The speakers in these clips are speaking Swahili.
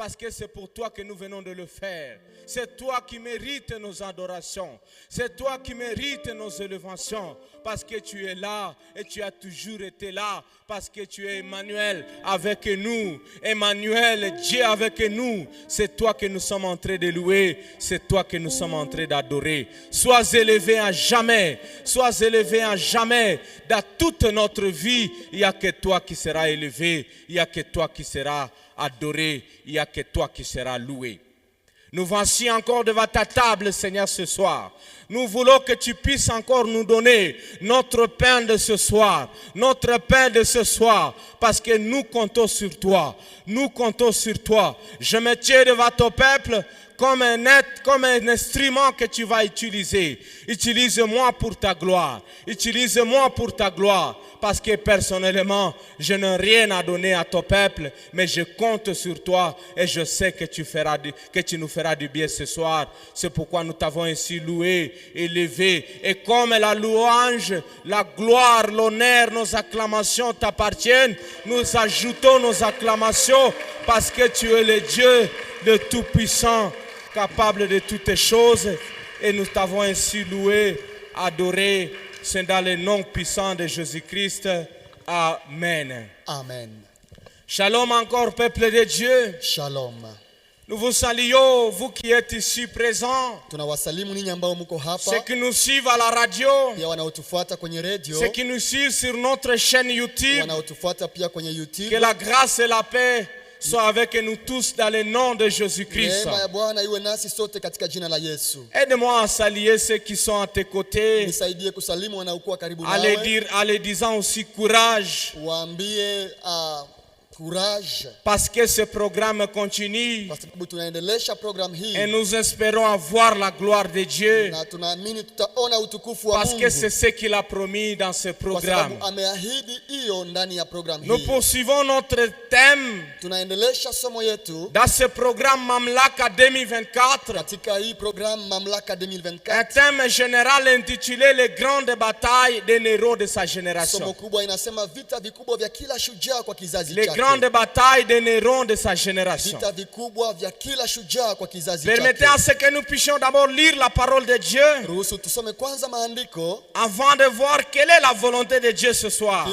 parce que c'est pour toi que nous venons de le faire. C'est toi qui mérites nos adorations. C'est toi qui mérites nos élévations, parce que tu es là et tu as toujours été là, parce que tu es Emmanuel avec nous. Emmanuel, Dieu avec nous. C'est toi que nous sommes en train de louer. C'est toi que nous sommes en train d'adorer. Sois élevé à jamais. Sois élevé à jamais. Dans toute notre vie, il n'y a que toi qui seras élevé. Il n'y a que toi qui seras adoré. Il n'y a que toi qui seras loué. Nous voici encore devant ta table, Seigneur, ce soir. Nous voulons que tu puisses encore nous donner notre pain de ce soir. Notre pain de ce soir. Parce que nous comptons sur toi. Nous comptons sur toi. Je me tiens devant ton peuple comme un instrument que tu vas utiliser. Utilise-moi pour ta gloire. Utilise-moi pour ta gloire. Parce que personnellement, je n'ai rien à donner à ton peuple, mais je compte sur toi et je sais que tu nous feras du bien ce soir. C'est pourquoi nous t'avons ainsi loué, élevé. Et comme la louange, la gloire, l'honneur, nos acclamations t'appartiennent, nous ajoutons nos acclamations parce que tu es le Dieu de Tout-Puissant, capable de toutes les choses. Et nous t'avons ainsi loué, adoré. C'est dans le nom puissant de Jésus-Christ. Amen. Amen. Shalom encore, peuple de Dieu. Shalom. Nous vous saluons, vous qui êtes ici présents. Tunawasalimu ninyi ambao mko hapa. Ceux qui nous suivent à la radio. Pia wanaotufuata kwenye radio. Ceux qui nous suivent sur notre chaîne YouTube. Wanaotufuata pia kwenye YouTube. Que la grâce et la paix soient avec nous tous dans le nom de Jésus-Christ. Neema ya Bwana iwe nasi sote katika jina la Yesu. Aide-moi à saluer ceux qui sont à tes côtés. Nisaidie kusalimu wanaokuwa karibu nawe. En les disant aussi courage. Waambie courage. Parce que ce programme continue. Kwa sababu tunaendelesha program hii. Et nous espérons avoir la gloire de Dieu. Na tunaamini tutaona utukufu wa Mungu. Parce que c'est ce qu'il a promis dans ce programme. Kwa sababu ameahidi hiyo ndani ya program hii. Nous poursuivons notre thème. Tunaendelesha somo yetu. Dans ce programme Mamlaka 2024. Katika hii program Mamlaka 2024. Un thème général intitulé Les grandes batailles des héros de sa génération. Somo kubwa inasema vita vikubwa vya kila shujaa kwa kizazi chake. Grande bataille des nérons de sa génération. Permettez à ce que nous puissions d'abord lire la parole de Dieu avant de voir quelle est la volonté de Dieu ce soir.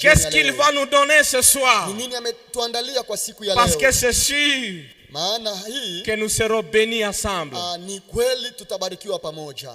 Qu'est-ce qu'il va nous donner ce soir? Parce que c'est sûr que nous serons bénis ensemble.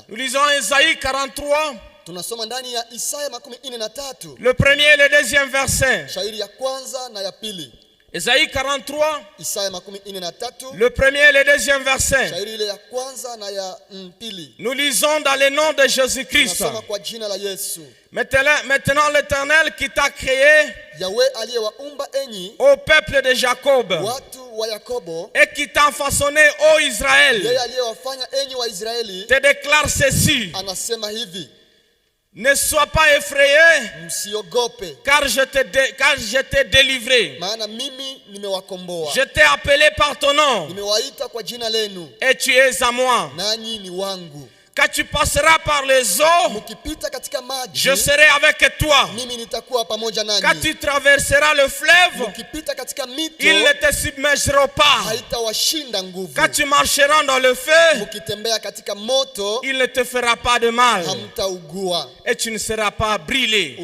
Nous lisons Isaïe 43. Tunasoma ndani ya Isaya 43. Le premier et le deuxième verset. Shairi ya kwanza na ya pili. Isaïe 43. Isaya 43. Le premier et le deuxième verset. Shairi ile ya kwanza na ya pili. Nous lisons dans le nom de Jésus-Christ. Tunasoma kwa jina la Yesu. Maintenant l'Éternel qui t'a créé, Yahweh aliyewaumba enyi, au peuple de Jacob, watu wa Yakobo, et qui t'a façonné, ô Israël, yeye aliyewafanya enyi wa Israeli, te déclare ceci. Anasema hivi: ne sois pas effrayé, car je t'ai délivré. Je t'ai appelé par ton nom, et tu es à moi. Quand tu passeras par les eaux, je serai avec toi. Quand tu traverseras le fleuve, ils ne te submergeront pas. Quand tu marcheras dans le feu, il ne te fera pas de mal. Et tu ne seras pas brûlé.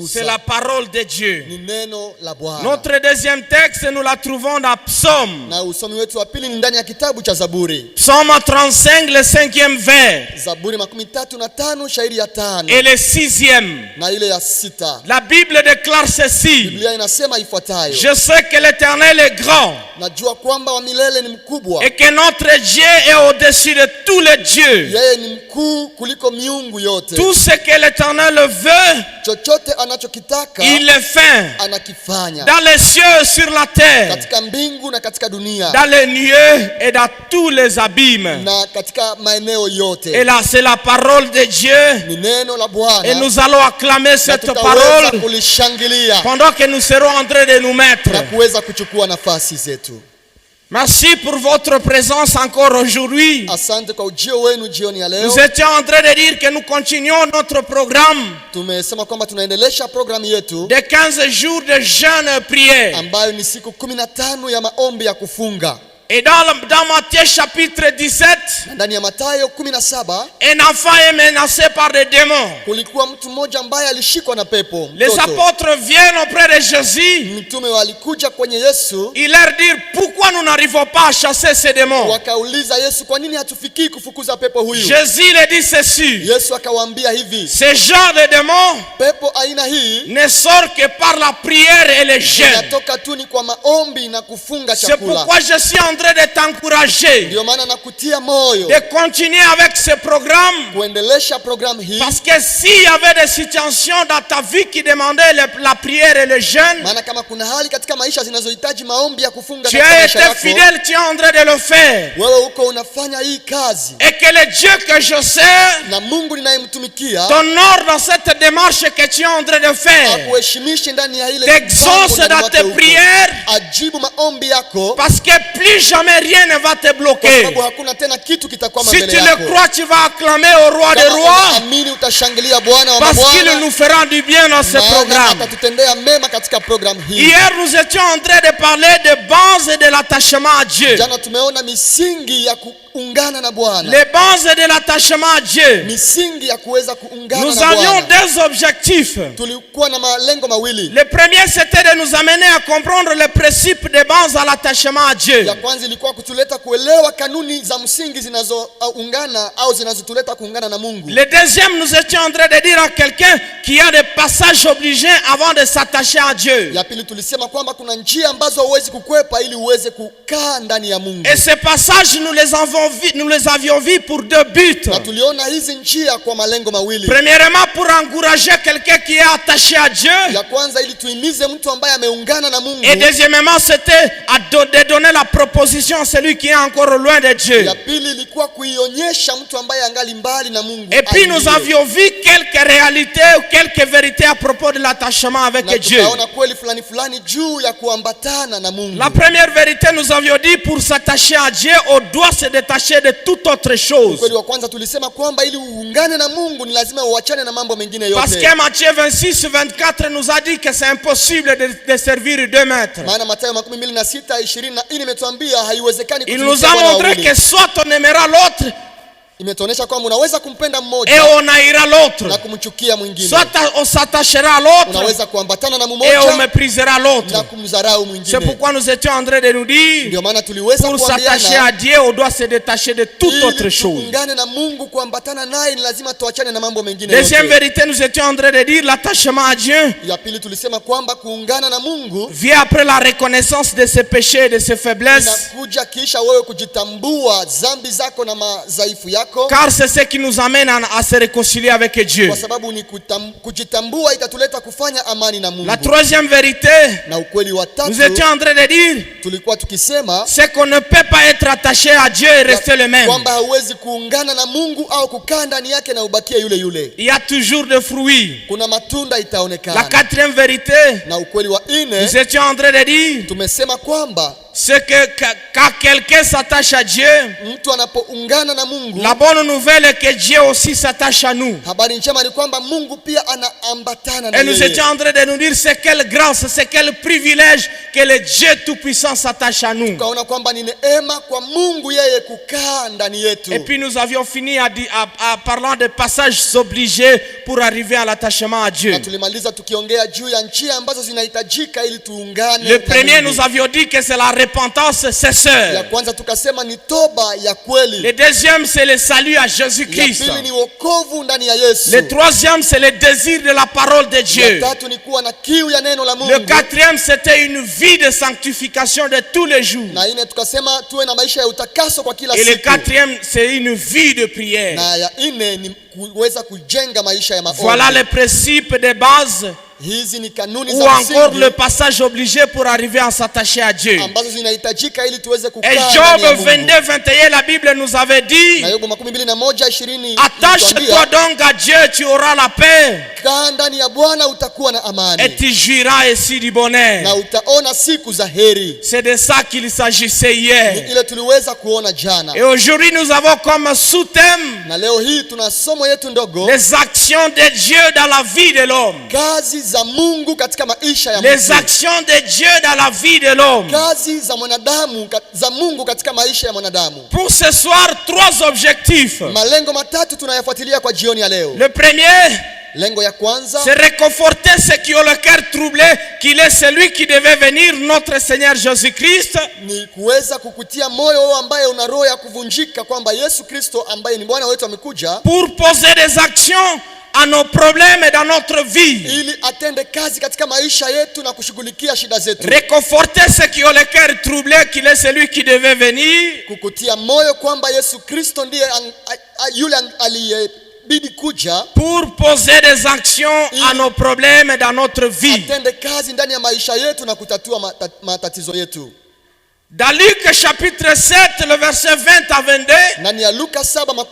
C'est la parole de Dieu. Notre deuxième texte, nous la trouvons dans Psaume. Psaume 35. Le 5e vers et le 6e. La Bible déclare ceci: je sais que l'Éternel est grand et que notre Dieu est au-dessus de tous les dieux. Tout ce que l'Éternel veut, il le fait dans les cieux, sur la terre, dans les nuées et dans tous les abîmes. Et là, c'est la parole de Dieu. Et nous allons acclamer cette parole pendant que nous serons en train de nous mettre. Merci pour votre présence encore aujourd'hui. Asante kwa ujio wenu jioni ya leo. Nous étions en train de dire que nous continuons notre programme Tumesema kwamba tunaendelesha programu yetu de 15 jours de jeûne et prière. ambayo ni siku 15 ya maombi ya kufunga. Et dans Matthieu chapitre 17, Ndani ya Mathayo 17 un enfant est menacé par des démons. kulikuwa mtu mmoja ambaye alishikwa na pepo. Les Mtoto. apôtres viennent auprès de Jésus. Mitume walikuja kwenye Yesu Ils leur disent pourquoi nous n'arrivons pas à chasser ces démons. wakauliza Yesu, kwa nini hatufikii kufukuza pepo huyu? Jésus leur dit ceci: Yesu akawaambia hivi, ce genre de démons pepo aina hii ne sort que par la prière et le jeûne. inatoka tu ni kwa maombi na kufunga C'est chakula. pourquoi je suis en train de t'encourager Ndio maana nakutia moyo de continuer avec ce programme. kuendelesha programu hii, Parce que s'il y avait des situations dans ta vie qui demandaient la prière et le jeûne, maana kama kuna hali katika maisha zinazohitaji maombi ya kufunga tu katika as maisha été yako, fidèle, tu es en train de le faire. wewe uko unafanya hii kazi Et que le Dieu que je sais na Mungu ninayemtumikia t'honore dans cette démarche que tu es en train de faire. akuheshimishe ndani ya ile T'exauce mpango ndani dans mwake tes huko. prières. Ajibu maombi yako, Parce que plus jamais rien ne va te kwa bloquer. sababu hakuna tena kitu kitakwama Si mbele tu le yako. crois, tu vas acclamer au roi des Kama rois. unaamini utashangilia Bwana wa Parce qu'il mabwana, nous fera du bien dans ce maana programme. atatutendea mema katika programu hii. Hier, nous étions en train de parler de bases et de l'attachement à Dieu. Jana tumeona misingi ya kuungana na Bwana, Les bases de l'attachement à Dieu. misingi ya kuweza kuungana Nous na avions Bwana. deux objectifs. Tulikuwa na malengo mawili. Le premier, c'était de nous amener à comprendre le principe de base à l'attachement à Dieu. Ya kwanza ilikuwa kutuleta kuelewa kanuni za msingi zinazoungana au zinazotuleta kuungana na Mungu. Le deuxième, nous étions en train de dire à quelqu'un qu'il y a des passages obligés avant de s'attacher à Dieu. Ya pili tulisema kwamba kuna njia ambazo huwezi kukwepa ili uweze kukaa ndani ya Mungu. Et ces passages, nous les avions vus pour deux buts. Na tuliona hizi njia kwa malengo mawili. Premièrement, pour encourager quelqu'un qui est attaché à Dieu. Ya kwanza ili tuimize mtu ambaye ameungana na Mungu. Et deuxièmement, c'était de donner la proposition à celui qui est encore loin de Dieu. Ya pili ilikuwa kuionyesha mtu ambaye angali mbali na Mungu. Et puis nous avions vu quelques réalités ou quelques vérités à propos de l'attachement avec na Dieu. tukaona kweli fulani fulani juu ya kuambatana na Mungu. La première vérité, nous avions dit, pour s'attacher à Dieu, on doit se détacher de toute autre chose. Kweli wa kwanza tulisema kwamba ili uungane na Mungu ni lazima uachane na mambo mengine Parce yote. que Matthieu 26-24 nous a dit que c'est impossible de servir deux maîtres. Maana Mathayo 26:24 imetuambia haiwezekani Il nous kutumikia a Bwana montré wawili. que soit on aimera l'autre Imetuonesha kwamba unaweza kumpenda et mmoja on haïra l'autre. na kumchukia mwingine. Soit on s'attachera à l'autre Unaweza kuambatana na et on mmoja méprisera na l'autre. kumdharau C'est mwingine. pourquoi nous étions en train de nous dire, Ndio maana tuliweza pour s'attacher à kuambiana Dieu, on doit se détacher de toute autre ili chose. tuungane na Mungu, kuambatana naye ni lazima tuachane na mambo mengine Deuxième yote. vérité, nous étions en train de dire, l'attachement à Dieu Ya pili tulisema kwamba kuungana na Mungu vient après la reconnaissance de ses péchés et de ses faiblesses. inakuja kisha wewe kujitambua dhambi zako na madhaifu yako, Car c'est ce qui nous amène à se réconcilier avec Dieu. kwa sababu ni kujitambua itatuleta kufanya amani na Mungu. La troisième vérité, Na ukweli wa nous tatu étions en train de dire, tulikuwa tukisema c'est qu'on ne peut pas être attaché à Dieu et rester le même. kwamba hauwezi kuungana na Mungu au kukaa ndani yake na ubakie yule yule. Il y a toujours des fruits. Kuna matunda La itaonekana. quatrième vérité, Na ukweli wa nous nne étions en train de dire, tumesema kwamba c'est que quand quelqu'un s'attache à Dieu, mtu anapoungana na Mungu, la bonne nouvelle est que Dieu aussi s'attache à nous. habari njema ni kwamba Mungu pia anaambatana na Et nous yeye. étions en train de nous dire, c'est quelle grâce, c'est quel privilège que le Dieu Tout-Puissant s'attache à nous. Tukaona kwamba ni neema kwa Mungu yeye kukaa ndani yetu. Et puis nous avions fini à parlant de passages obligés pour arriver à l'attachement à Dieu. Na tulimaliza tukiongea juu ya njia ambazo zinahitajika ili tuungane. Le na premier, Mungu. nous avions dit que c'est la repentance Ya sincère. kwanza tukasema ni toba ya Le kweli. deuxième, c'est le salut à Ya Jésus-Christ. pili ni wokovu ndani ya Yesu. Le troisième, c'est le désir de la parole de Ya Dieu. tatu ni kuwa na kiu ya neno la Mungu. Le quatrième, c'était une vie de sanctification de tous les jours. Na ine tukasema tuwe na maisha ya utakaso kwa kila Et le siku. quatrième, c'est une vie de prière. Na ya ine ni kuweza kujenga maisha ya maombi. Voilà les principes de base. Hizi ni kanuni Ou za encore msingi le passage obligé pour arriver à s'attacher à Dieu. ambazo zinahitajika ili tuweze kukaa Et ndani Job ya Mungu. 22, 21, la Bible nous avait dit, Na Yobu 21:20 attache-toi donc à Dieu, tu auras la paix. kaa ndani ya Bwana utakuwa na Et amani tu jouiras ainsi du bonheur. na utaona siku za heri. C'est de ça qu'il s'agissait hier. Ni ile tuliweza kuona jana. Et aujourd'hui nous avons comme sous-thème Na leo hii tuna somo yetu ndogo, les actions de Dieu dans la vie de l'homme. kazi za Mungu katika maisha ya Les mtu. actions de Dieu dans la vie de l'homme. Kazi za mwanadamu za Mungu katika maisha ya mwanadamu. Pour ce soir, 3 objectifs. Malengo matatu tunayafuatilia kwa jioni ya leo. Le premier, Lengo ya kwanza c'est réconforter ceux qui ont le cœur troublé qu'il est celui qui devait venir, notre Seigneur Jésus-Christ. ni kuweza kukutia moyo wewe ambaye una roho ya kuvunjika kwamba Yesu Kristo ambaye ni Bwana wetu amekuja Pour poser des actions à nos problèmes et dans notre vie. ili atende kazi katika maisha yetu na kushughulikia shida zetu. Réconforter ceux qui ont le cœur troublé qu'il est celui qui devait venir. Kukutia moyo kwamba Yesu Kristo ndiye yule aliyebidi kuja Pour poser des actions à nos problèmes et dans notre vie. atende kazi ndani ya maisha yetu na kutatua matatizo yetu. Dans Luc chapitre 7, le verset 20 à 22, Ndani ya Luka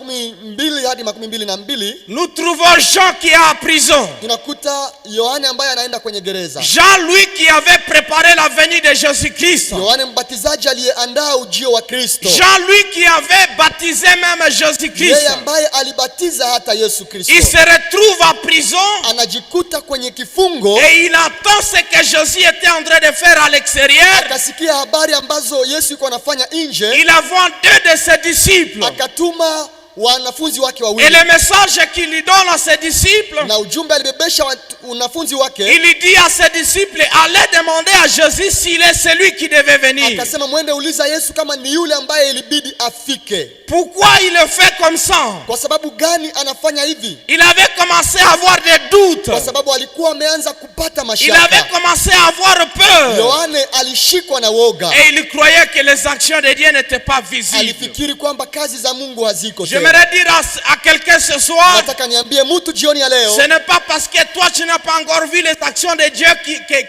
7:12 hadi 22 nous trouvons Jean qui est en prison. tunakuta Yohane ambaye anaenda kwenye gereza. Jean, lui, qui avait préparé la venue de Jésus-Christ. Yohane mbatizaji aliyeandaa ujio wa Kristo. Jean, lui, qui avait baptisé même Jésus-Christ. Yeye ambaye alibatiza hata Yesu Kristo. Il se retrouve en prison Anajikuta kwenye kifungo. et il entend ce que Jésus était en train de faire à l'extérieur. Akasikia habari ambazo Yesu yuko anafanya nje. Il envoie 2 de ses disciples. Akatuma wanafunzi wake Et wawili. le message qu'il lui donne à ses disciples, Na ujumbe alibebesha wanafunzi wake. il lui dit à ses disciples, allez demander à Jésus s'il est celui qui devait venir. Akasema mwende uliza Yesu kama ni yule ambaye ilibidi afike. Pourquoi il le fait comme ça? Kwa sababu gani anafanya hivi? Il avait commencé à avoir des doutes. Kwa sababu alikuwa ameanza kupata Il avait mashaka. commencé à avoir peur. Yohane alishikwa na woga. Et il croyait que les actions de Dieu n'étaient pas visibles. Alifikiri kwamba kazi za Mungu haziko tena. J'aimerais dire à quelqu'un ce soir, Nataka niambie mtu jioni ya leo, ce n'est pas parce que toi tu n'as pas encore vu les actions de Dieu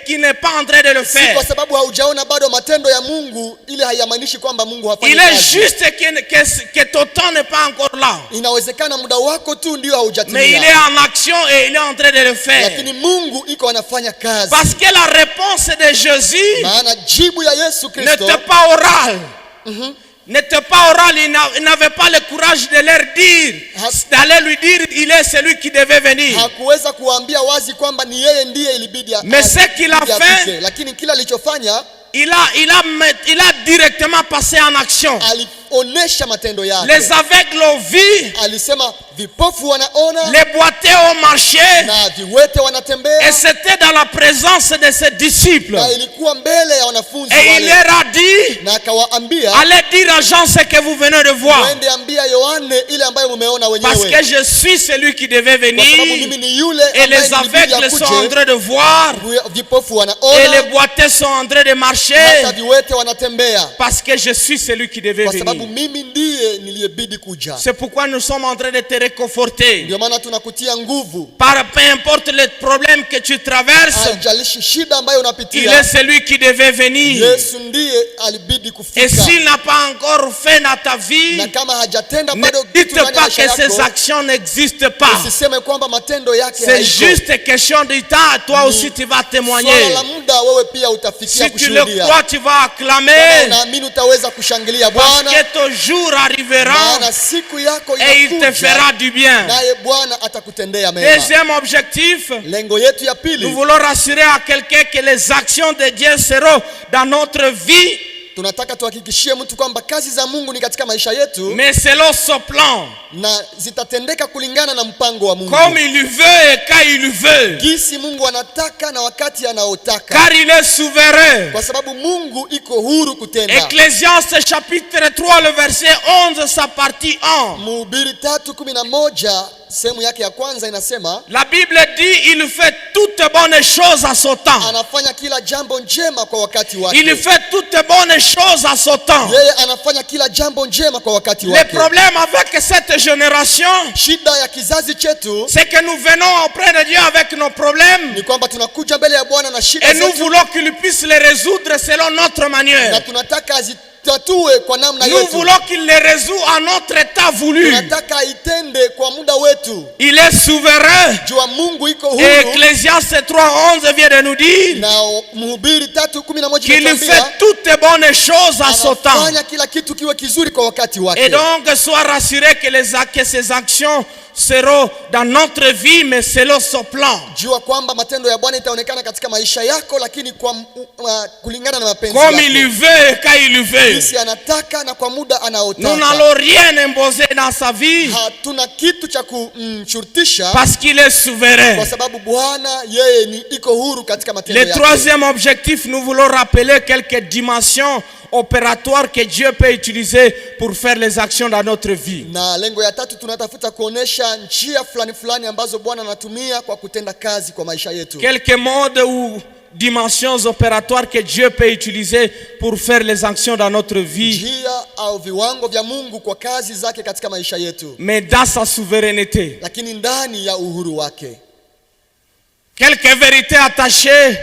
qui n'est pas en train de le si faire. kwa sababu haujaona bado matendo ya Mungu, ile haimaanishi kwamba Mungu hafanyi Il est kazi. juste que ton temps n'est pas encore là. Inawezekana muda wako tu ndio Mais il est haujatimia. en action et il est en train de le faire. Lakini Mungu iko anafanya kazi. Parce que la réponse de Jésus Maana jibu ya Yesu Kristo n'était pas orale. N'était pas oral, il n'avait pas le courage de leur dire, d'aller lui dire, il est celui qui devait venir. hakuweza kuambia wazi kwamba ni yeye ndiye ilibidi Mais ce qu'il a fait, lakini kila alichofanya il a directement passé en action. alionesha matendo yake. Les aveugles ont vu, Alisema vipofu wanaona les boiteux ont marché, na viwete wanatembea, et c'était dans la présence de ses disciples. na ilikuwa mbele ya wanafunzi Et il wale, leur a dit, na akawaambia allez dire à Jean ce que vous venez de voir. mwende ambia Yohane ile ambayo mumeona Parce wenyewe, que je suis celui qui devait kwa sababu venir. mimi ni yule Et ambaye les ilibidi aveugles sont en akuje. train de voir. Vipofu Et les wanaona boiteux sont en train de marcher. hata viwete wanatembea, Parce que je suis celui qui devait kwa sababu venir. mimi ndiye niliyebidi kuja. C'est pourquoi nous sommes en train de te réconforter. Ndio maana tunakutia nguvu, Peu importe les problèmes que tu traverses, haijalishi shida ambayo il est unapitia, celui qui devait venir. Yesu ndiye alibidi Et kufika. s'il n'a pas encore fait dans ta vie, Na kama hajatenda ne bado dites kitu ndani ya pas maisha que ces yako, actions n'existent pas. usiseme kwamba matendo yake C'est haiko. juste question du temps. Toi aussi tu vas témoigner. Swala la muda, wewe pia utafikia Si tu le kushuhudia. crois, tu vas Kama acclamer. unaamini utaweza kushangilia Parce Bwana, que ton jour arrivera maana siku yako et il te inakuja, fera du bien. naye Bwana atakutendea mema. Deuxième objectif, Lengo yetu ya nous pili, voulons rassurer à quelqu'un que les actions de Dieu seront dans notre vie, tunataka tuhakikishie mtu kwamba kazi za Mungu ni katika maisha yetu, mais selon son plan, na zitatendeka kulingana na mpango wa Mungu, comme il veut et quand il veut, jinsi Mungu anataka na wakati anaotaka, car il est souverain. kwa sababu Mungu iko huru kutenda. Ecclésiaste chapitre 3, le verset 11, sa partie 1. Mhubiri 3:11 sehemu yake ya kwanza inasema, La Bible dit, il fait toutes bonnes choses à son temps. anafanya kila jambo njema kwa wakati wake. Il fait toutes bonnes choses à son temps. Yeye anafanya kila jambo njema kwa wakati Le wake. problème avec cette génération, Shida ya kizazi chetu c'est que nous venons auprès de Dieu avec nos problèmes ni kwamba tunakuja mbele ya Bwana na shida et nous zetu, voulons qu'il puisse les résoudre selon notre na manière. tunataka azitatue kwa namna Nous yetu. voulons qu'il les résout à notre état voulu. Tunataka aitende kwa muda wetu. Il est souverain. Jua Mungu iko Et huru, Ecclésiaste 3:11 vient de nous dire na Mhubiri 3:11 qu'il inatuambia fait toutes les bonnes choses à son temps. anafanya kila kitu kiwe kizuri kwa wakati Et wake. donc, sois rassuré que ces actions seront dans notre vie, mais selon son plan. Jua kwamba matendo ya Bwana itaonekana katika maisha yako, lakini kwa kulingana na mapenzi Comme il yake. veut et quand il veut. Jinsi anataka na kwa muda Nous anaotaka. n'allons rien imposer dans sa vie Hatuna kitu cha kumshurutisha parce qu'il est souverain. kwa sababu Bwana yeye ni iko huru katika matendo Le yake. troisième objectif, nous voulons rappeler quelques dimensions opératoires que Dieu peut utiliser pour faire les actions dans notre vie. Na lengo ya tatu tunatafuta kuonesha njia fulani fulani ambazo Bwana anatumia kwa kutenda kazi kwa maisha yetu. Quelques modes ou dimensions opératoires que Dieu peut utiliser pour faire les actions dans notre vie, Njia au viwango vya Mungu kwa kazi zake katika maisha yetu, mais dans sa souveraineté. lakini ndani ya uhuru wake. Quelques vérités attachées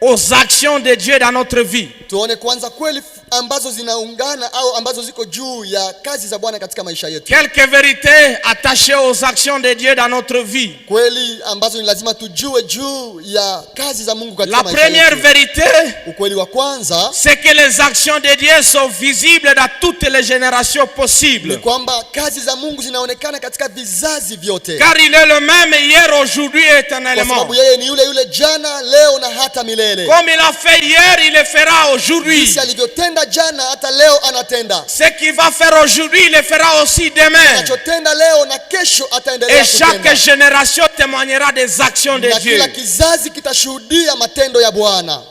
aux actions de Dieu dans notre vie. Tuone kwanza kweli ambazo zinaungana au ambazo ziko juu ya kazi za Bwana katika maisha yetu. Quelques vérités attachées aux actions de Dieu dans notre vie. Kweli ambazo ni lazima tujue juu ya kazi za Mungu katika La maisha première yetu. vérité, Ukweli wa kwanza c'est que les actions de Dieu sont visibles dans toutes les générations ni possibles. kwamba kazi za Mungu zinaonekana katika vizazi vyote. Car il est le même hier, aujourd'hui et Kwa éternellement. sababu yeye ni yule yule jana, leo na hata milele. Comme il a fait hier, il le fera aujourd'hui. Jinsi alivyotenda jana hata leo anatenda. Ce qu'il va faire aujourd'hui, il le fera aussi demain. Anachotenda leo na kesho ataendelea Et chaque kutenda. génération témoignera des actions de Na Dieu. kila kizazi kitashuhudia matendo ya Bwana.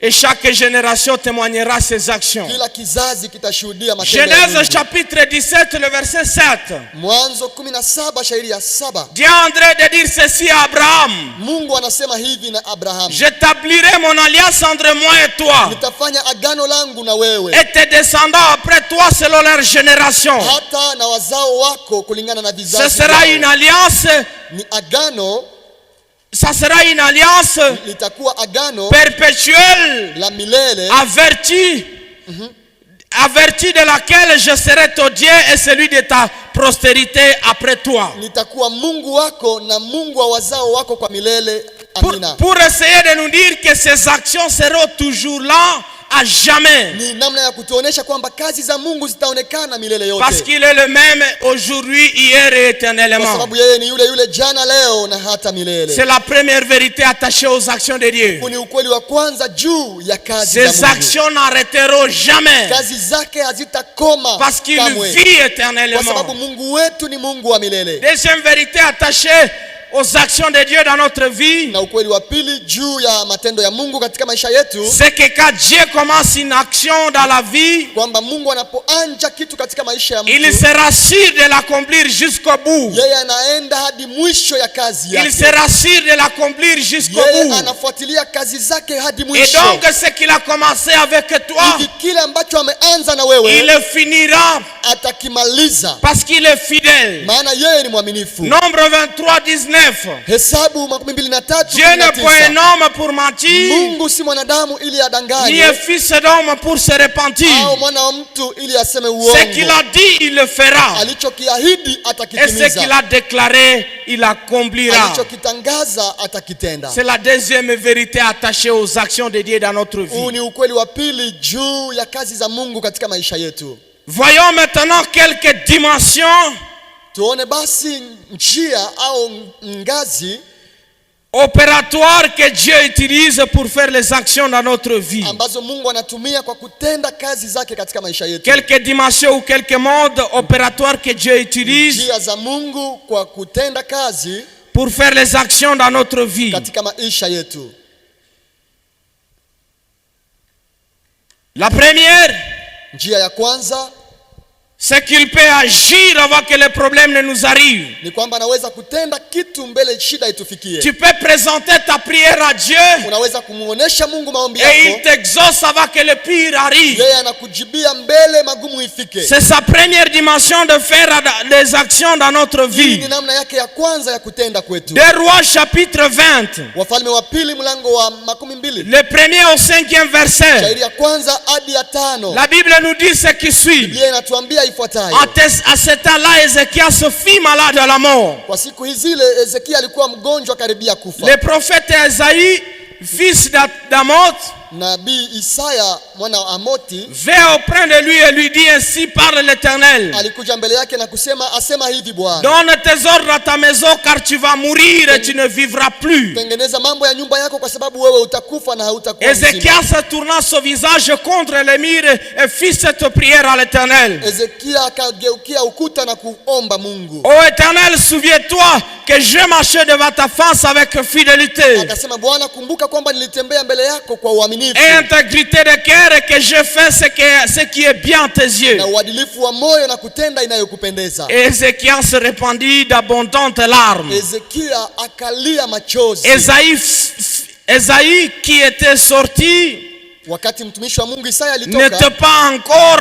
Et chaque génération témoignera ses actions. Kila kizazi kitashuhudia matendo ya Genèse Mungu. chapitre 17, le verset 7. Mwanzo 17 shairi ya 7. Dieu est en train de dire ceci à Abraham. Mungu anasema hivi na Abraham. J'établirai mon alliance entre moi et toi. Nitafanya agano langu na wewe. Et tes descendants après toi selon leur génération. Hata na wazao wako kulingana na Ce vizazi sera vyao. une alliance. Ni agano, Ça sera une alliance litakuwa agano perpétuelle, la milele, avertie de laquelle je serai ton Dieu et celui de ta postérité après toi. nitakuwa Mungu wako na Mungu wa wazao wako kwa milele. Amina. Pour essayer de nous dire que ces actions seront toujours là à jamais. Ni namna ya kutuonesha kwamba kazi za Mungu zitaonekana milele yote. Parce qu'il est le même aujourd'hui, hier et Kwa éternellement. sababu yeye ni yule yule jana, leo na hata milele. C'est la première vérité attachée aux actions de Dieu. Huu ni ukweli wa kwanza juu ya kazi za Ces Mungu. actions n'arrêteront jamais. Kazi zake hazitakoma Parce qu'il kamwe. vit Kwa éternellement. sababu Mungu wetu ni Mungu wa milele. Deuxième vérité attachée aux actions de Dieu dans notre vie, Na ukweli wa pili juu ya matendo ya Mungu katika maisha yetu, c'est que quand Dieu commence une action dans la vie, kwamba Mungu anapoanja kitu katika maisha ya il mtu, sera sûr de l'accomplir jusqu'au bout. yeye anaenda hadi mwisho ya kazi Il yake. sera sûr de l'accomplir jusqu'au Yeye bout. anafuatilia kazi zake hadi Et mwisho. donc, ce qu'il a commencé avec toi, Hivi kile ambacho ameanza na wewe il le finira atakimaliza, parce qu'il est fidèle. maana yeye ni mwaminifu. Nombre 23, 19. Hesabu 23:19. Dieu n'est pas un homme pour mentir, Mungu si mwanadamu ili ni adanganye, un fils d'homme pour se repentir. au mwana wa mtu ili aseme Ce qu'il uongo. a dit, il le fera. Alichokiahidi Et ce atakitimiza, qu'il a déclaré, il accomplira. alichokitangaza atakitenda. C'est la deuxième vérité attachée aux actions de Dieu dans notre Huu vie. ni ukweli wa pili juu ya kazi za Mungu katika maisha yetu. Voyons maintenant quelques dimensions Tuone basi njia au ngazi opératoires que Dieu utilise pour faire les actions dans notre vie. ambazo Mungu anatumia kwa kutenda kazi zake katika maisha yetu. Quelques dimensions ou quelques modes opératoires que Dieu utilise Njia za Mungu kwa kutenda kazi pour faire les actions dans notre vie. katika maisha yetu. La première, Njia ya kwanza c'est qu'il peut agir avant que les problèmes ne nous arrivent. ni kwamba anaweza kutenda kitu kitu mbele shida itufikie. Tu peux présenter ta prière à Dieu. Unaweza kumuonesha Mungu maombi Et yako. il t'exauce avant que le pire arrive. Yeye anakujibia mbele magumu ifike. C'est sa première dimension de faire des actions dans notre Hii vie. ni namna yake ya kwanza ya kutenda kwetu. Des Rois chapitre 20. Wafalme wa pili mlango wa 12. Le premier au 5e verset. Shairi ya kwanza hadi ya 5. La Bible nous dit ce qui suit. Biblia inatuambia ifuatayo. À ce temps-là, Ézéchias se fit malade à la mort. Kwa siku zile Ezekia alikuwa mgonjwa karibia kufa. Le prophète Esaïe, fils d'Amoth, Nabii Isaya mwana wa Amoti vint auprès de lui et lui dit: ainsi parle l'Éternel. alikuja mbele yake na kusema, asema hivi Bwana, Donne tes ordres à ta maison car tu vas mourir et tu ne vivras plus. tengeneza mambo ya nyumba yako kwa sababu wewe utakufa na hautakuwa mzima. Ézéchias tourna son visage contre le mur et fit cette prière à l'Éternel. Ezekia akageukia ukuta na kuomba Mungu. Ô Éternel, souviens-toi que je marchais devant ta face avec fidélité Akasema, Bwana, kumbuka kwamba nilitembea mbele yako kwa uaminifu et intégrité de cœur et que je fais ce qui est bien à tes yeux. na uadilifu wa moyo na kutenda inayokupendeza. Et Ézéchias se répandit d'abondantes larmes. Ezekia akalia machozi. Esaïe qui était sorti Wakati mtumishi wa Mungu Isaya n'était alitoka, pas encore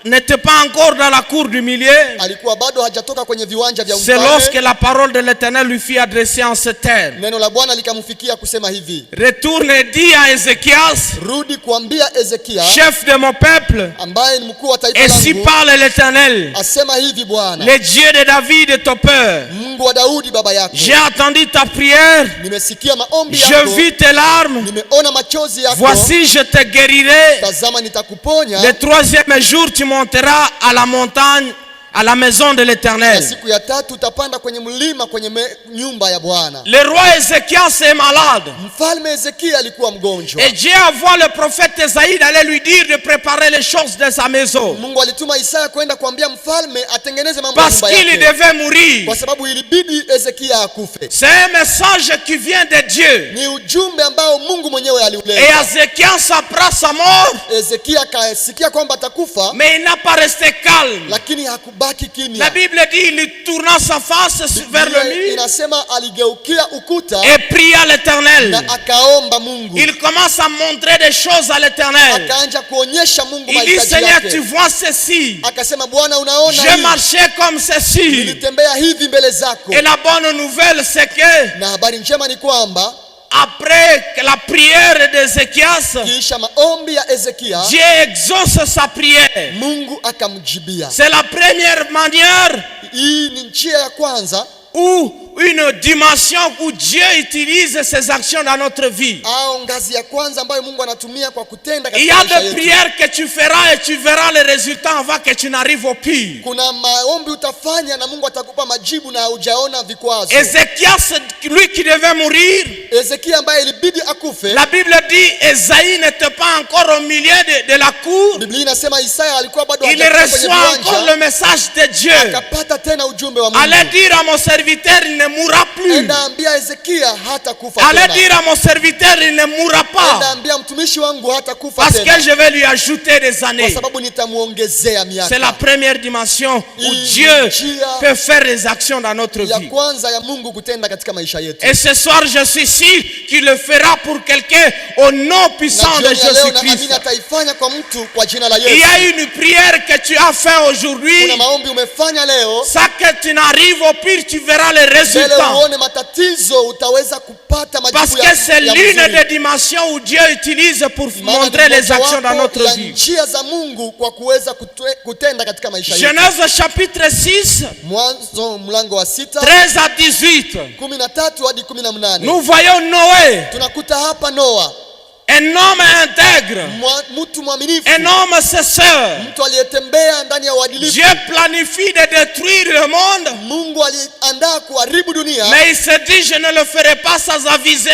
n'était pas encore dans la cour du milieu. alikuwa bado hajatoka kwenye viwanja vya C'est lorsque mfalme. la parole de l'Éternel lui fut adressée en ces termes. Neno la Bwana likamfikia kusema hivi, Retourne et dis à Ézéchias, rudi kuambia Ezekia chef de mon peuple, ambaye ni mkuu wa taifa ainsi langu, parle l'Éternel, asema hivi Bwana, le Dieu de David et ton père. Mungu wa Daudi baba yako, J'ai entendu ta prière, nimesikia maombi je yako, vis tes larmes. nimeona machozi yako. Voici, je te guérirai. Tazama nitakuponya. Le troisième jour, tu monteras à la montagne, à la maison de Na l'Éternel. siku ya tatu utapanda kwenye mlima kwenye nyumba ya Bwana. Le roi Ézéchias est malade. Mfalme Ezekia alikuwa mgonjwa. Et Dieu envoie le prophète Esaïe d'aller lui dire de préparer les choses de sa maison. Mungu alituma Isaya kwenda kuambia mfalme atengeneze mambo ya Parce nyumba qu'il yake. devait mourir. Kwa sababu ilibidi Ezekia akufe. C'est un message qui vient de Dieu. Ni ujumbe ambao Mungu mwenyewe Et aliuleta. Ézéchias, après sa mort, Ezekia akasikia kwamba atakufa, mais il n'a pas resté calme. lakini hakubaki La kimya. Bible dit il tourna sa face vers le Biblia mur inasema aligeukia ukuta et pria l'Éternel. na akaomba Mungu. Il commence à montrer des choses à l'Éternel. Akaanza kuonyesha Mungu Il dit: mahitaji Seigneur, tu yake. vois ceci. Akasema, Bwana, unaona Je hii, marchais comme ceci. nilitembea hivi mbele zako. Et la bonne nouvelle, c'est que Na habari njema ni kwamba après la prière d'Ézéchias, kisha maombi ya Ezekia, Dieu exauce sa prière. Mungu akamjibia. C'est la première manière Hii ni njia ya kwanza ou une dimension où Dieu utilise ses actions dans notre vie. au ngazi ya kwanza ambayo Mungu anatumia kwa kutenda Il y katika a maisha des yetu. prières que tu feras et tu verras les résultats avant que tu n'arrives au pire. Kuna maombi utafanya na Mungu atakupa majibu na hujaona vikwazo. Ézéchias, lui qui devait mourir, Ezekia ambaye ilibidi akufe, la Bible dit Esaïe n'était pas encore au milieu de la cour. Biblia inasema Isaya alikuwa bado Il hajafika kwenye reçoit encore viwanja, le message de Dieu. akapata tena ujumbe wa Mungu. Allez dire à mon serviteur, il ne mourra plus. Enda ambia Ezekia hata kufa Allez tena. dire à mon serviteur, il ne mourra Enda pas. ambia mtumishi wangu hata kufa Parce tena, que je vais lui ajouter des kwa années. sababu nitamuongezea C'est la miaka. première dimension où Il Dieu njia peut faire des actions dans notre ya vie. kwanza ya Mungu kutenda katika maisha yetu. Et ce soir, je suis sûr qu'il le fera pour quelqu'un au nom puissant Na de jioni ya leo na Jésus-Christ. amini ataifanya kwa mtu kwa jina la Il y Yesu. a une prière que tu as fait aujourd'hui. Kuna maombi umefanya leo, Ça que tu n'arrives au pire, tu verras les mbele résultats. uone matatizo, utaweza kupata Parce majibu que c'est ya l'une mzuri. des dimensions où Dieu utilise pour Maana montrer ni les actions dans mojawapo notre ya vie. njia za Mungu kwa kuweza kutenda katika maisha yetu. Genèse chapitre 6, Mwanzo mlango wa 6 13 à 18. 13 hadi 18. Nous voyons Noé, Tunakuta hapa Noa, un homme intègre, mtu mwaminifu, un homme sincère. mtu aliyetembea ndani ya uadilifu. Dieu planifie de détruire le monde, Mungu aliandaa kuharibu dunia, mais il se dit: je ne le ferai pas sans aviser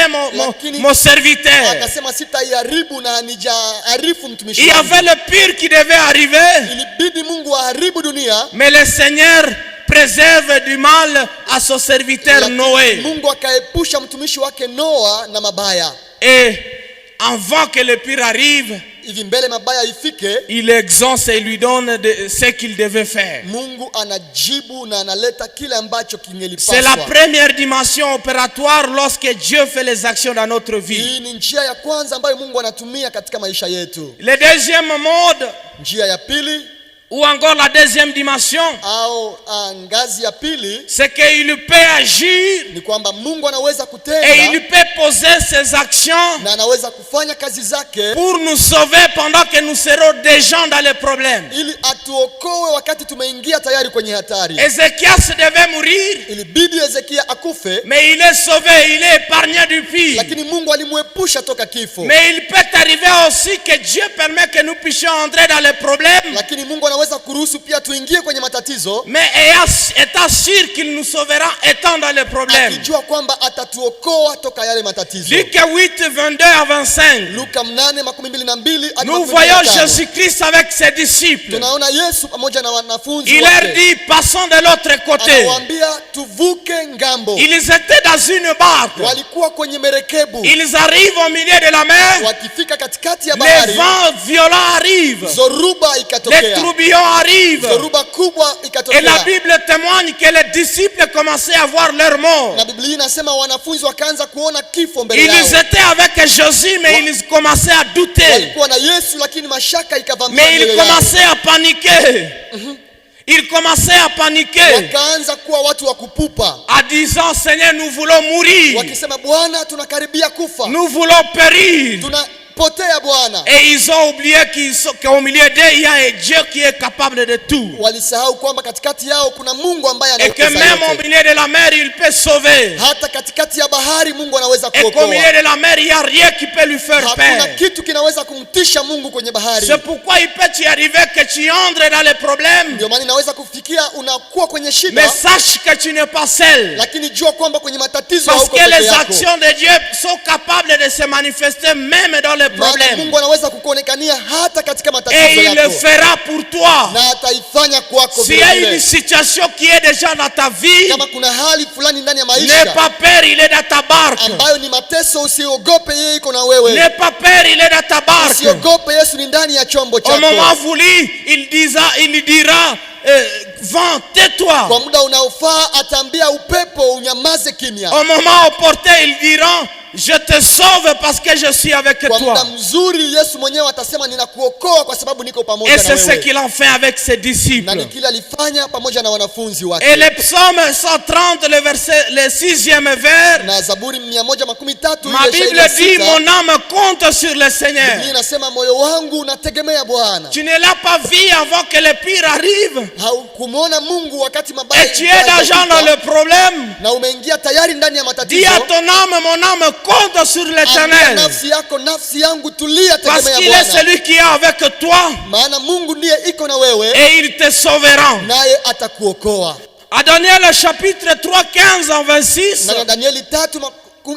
mon serviteur. akasema sitaiharibu na hanijaarifu mtumishi Il y wangu. avait le pire qui devait arriver, Ilibidi Mungu aharibu dunia, mais le Seigneur préserve du mal à son serviteur lakini Noé. Mungu akaepusha mtumishi wake Noa na mabaya. Et avant que le pire arrive, hivi mbele mabaya ifike, il exauce et lui donne ce qu'il devait faire. Mungu anajibu na analeta kile ambacho kingelipaswa. C'est la première dimension opératoire lorsque Dieu fait les actions dans notre vie. Hii ni njia ya kwanza ambayo Mungu anatumia katika maisha yetu. Le deuxième mode, njia ya pili, ou encore la deuxième dimension, au ngazi ya pili, c'est qu'il peut agir, ni kwamba Mungu anaweza et kutenda il peut poser ses actions na anaweza kufanya kazi zake pour nous sauver pendant que nous serons déjà dans les problèmes. ili atuokoe wakati tumeingia tayari kwenye hatari. Ézéchias devait mourir, Ilibidi Hezekia akufe, mais il est sauvé, il est épargné du pire. lakini Mungu alimuepusha toka kifo. Mais il peut arriver aussi que Dieu permet que nous puissions entrer dans les problèmes, Lakini Mungu anaweza kuruhusu pia tuingie kwenye matatizo, mais étant sûr qu'il nous sauvera étant dans les problèmes. akijua kwamba atatuokoa toka yale matatizo. Luc 8, 22 à 25. Luka 8:22 hadi Nous voyons 25. Jésus-Christ avec ses disciples. Tunaona Yesu pamoja na wanafunzi Il leur wake. dit, passons de l'autre côté. Anawaambia tuvuke ngambo. Ils étaient dans une barque. Walikuwa kwenye merekebu. Ils arrivent au milieu de la mer. Wakifika katikati ya Les bahari, vents violents arrivent. zoruba Les ikatokea. tourbillons arrivent. Zoruba kubwa Et la ikatokea. Bible témoigne que les disciples commençaient à voir leur mort. Na Biblia inasema wanafunzi wakaanza kuona kifo mbele Ils yao. étaient avec Jésus, mais ils commençaient à douter. Walikuwa na Yesu lakini mashaka ikavamia Mais ils mioyo yao. commençaient à paniquer. Ils commençaient à paniquer. Wakaanza kuwa watu wa kupupa, En disant, Seigneur, nous voulons mourir. wakisema Bwana, tunakaribia kufa, Nous voulons périr. tunapotea Bwana. Et ils ont oublié qu'au milieu d'eux, il y a un Dieu qui est capable de tout. Walisahau kwamba katikati yao kuna Mungu ambaye Et que anaweza même au yote. milieu de la mer, il peut sauver. Hata katikati ya bahari Mungu anaweza Et qu'au kuokoa. milieu de la mer, il n'y a rien qui peut lui faire Hakuna peur. kitu kinaweza kumtisha Mungu kwenye bahari. C'est pourquoi il peut y arriver que tu entres dans les problèmes. Ndio maana inaweza kufikia unakuwa kwenye Mais shida, sache que tu n'es pas seul. lakini jua kwamba kwenye matatizo Parce hauko que peke les yako. actions de Dieu sont capables de se manifester même dans les Maana problèmes. Mungu anaweza kukuonekania hata katika Et matatizo il le yako, fera pour toi. na ataifanya kwako S'il y vile a une vile. situation qui est déjà dans ta vie, Kama kuna hali fulani ndani ya n'aie maisha pas peur, il est dans ta barque. ambayo ni mateso, usiogope, yeye iko na wewe. N'aie pas peur, il est dans ta barque. Usiogope, Yesu ni ndani ya chombo Au moment chako. voulu, il dira, vent, tais-toi. Kwa muda unaofaa ataambia upepo unyamaze kimya. Au moment opportun, il dira, je te sauve parce que je suis avec Kwa muda toi. mzuri Yesu mwenyewe atasema ninakuokoa kwa sababu niko pamoja Et na c'est ce wewe. qu'il en fait avec ses Na disciples. ni kile alifanya pamoja na wanafunzi wake. Et le psaume 130, le 6e vers, Na Zaburi 113 ma Bible dit, mon âme compte sur le Seigneur. Biblia inasema moyo wangu unategemea Bwana. Tu ne l'as pas vu avant que le pire arrive. Haukumwona Mungu wakati mabaya Et tu es déjà dans le problème. na umeingia tayari ndani ya Dis matatizo. à ton âme, mon âme compte sur Ambia l'Éternel. nafsi yako, nafsi yangu tulia, Parce tegemea qu'il est Bwana. celui qui est avec toi Maana Mungu ndiye iko na wewe, et il te sauvera. naye atakuokoa. À Daniel chapitre 3, 15 en 26, Na Danieli 3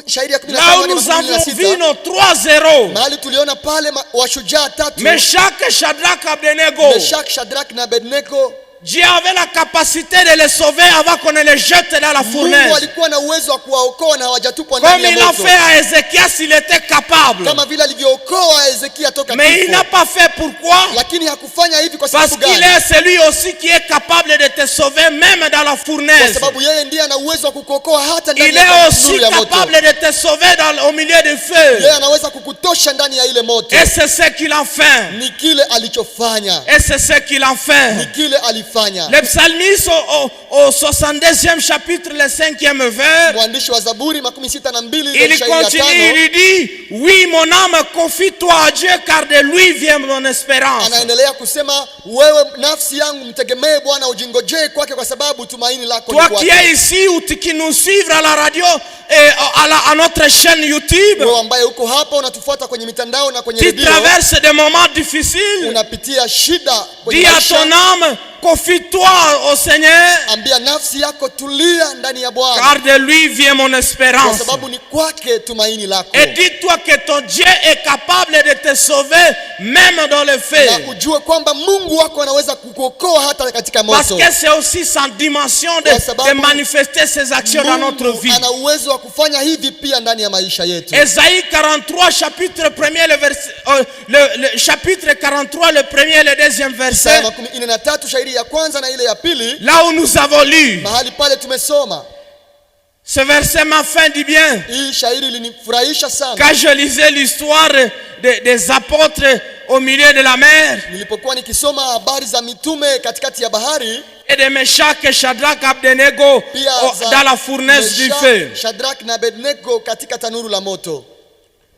shairi ya là où 15 nous avons vu 16, nos 3 héros, mahali tuliona pale washujaa tatu, Meshach, Shadrach, Abednego, Meshach, Shadrach na Abednego. Dieu avait la capacité de les sauver avant qu'on ne les jette dans la Mungu fournaise. alikuwa na uwezo wa kuwaokoa na hawajatupwa Comme ndani ya il a moto, fait à Ézéchias, il était capable. kama vile alivyookoa Hezekia toka Mais il kifo. n'a pas fait pourquoi? Lakini hakufanya hivi kwa Parce sababu qu'il gani? est celui aussi qui est capable de te sauver même dans la Kwa fournaise. sababu yeye ndiye ana uwezo wa kukuokoa hata Il ndani ya est aussi nuru ya moto. capable de te sauver au milieu du Yeye feu. anaweza kukutosha ndani ya ile moto. Et c'est ce qu'il a fait. Ni kile alichofanya, Et c'est ce qu'il a ni fait. kile alifanya. Le psalmiste au 62e chapitre, le 5e vers, Mwandishi wa Zaburi 62 il ile shairi ya continue, 5 il dit, oui, mon âme, confie-toi à Dieu, car de lui vient mon espérance. anaendelea kusema, wewe nafsi yangu mtegemee Bwana, ujingojee kwake kwa sababu tumaini lako ni Toi qui kwake. es ici ou qui nous suivre à la radio et à notre chaîne YouTube, Wewe ambaye uko hapa unatufuata kwenye mitandao na kwenye tu redio, traverses des moments difficiles. unapitia shida kwenye Dis à maisha, ton âme, confie-toi au Seigneur, Ambia nafsi yako tulia ndani ya Bwana, car de lui vient mon kwa espérance. sababu ni kwake tumaini lako. Et dis-toi que ton Dieu est capable de te sauver même dans le feu. Na ujue kwamba Mungu wako anaweza kukuokoa hata katika Parce moto. que c'est aussi sa dimension de manifester ses actions dans notre vie. Mungu ana uwezo wa kufanya hivi pia ndani ya maisha yetu. Ésaïe 43 chapitre 1er le verset le chapitre 43 le premier et le deuxième verset. Isaya 43 shairi ya kwanza na ile ya pili. Là où nous avons lu. Mahali pale tumesoma. Ce verset m'a fait du bien. Hii shairi linifurahisha sana. Quand je lisais l'histoire des apôtres au milieu de la mer. Nilipokuwa nikisoma habari za mitume katikati ya bahari. Et de Meshach et Shadrach Abednego dans la fournaise du feu. Shadrach na Abednego katika tanuru la moto.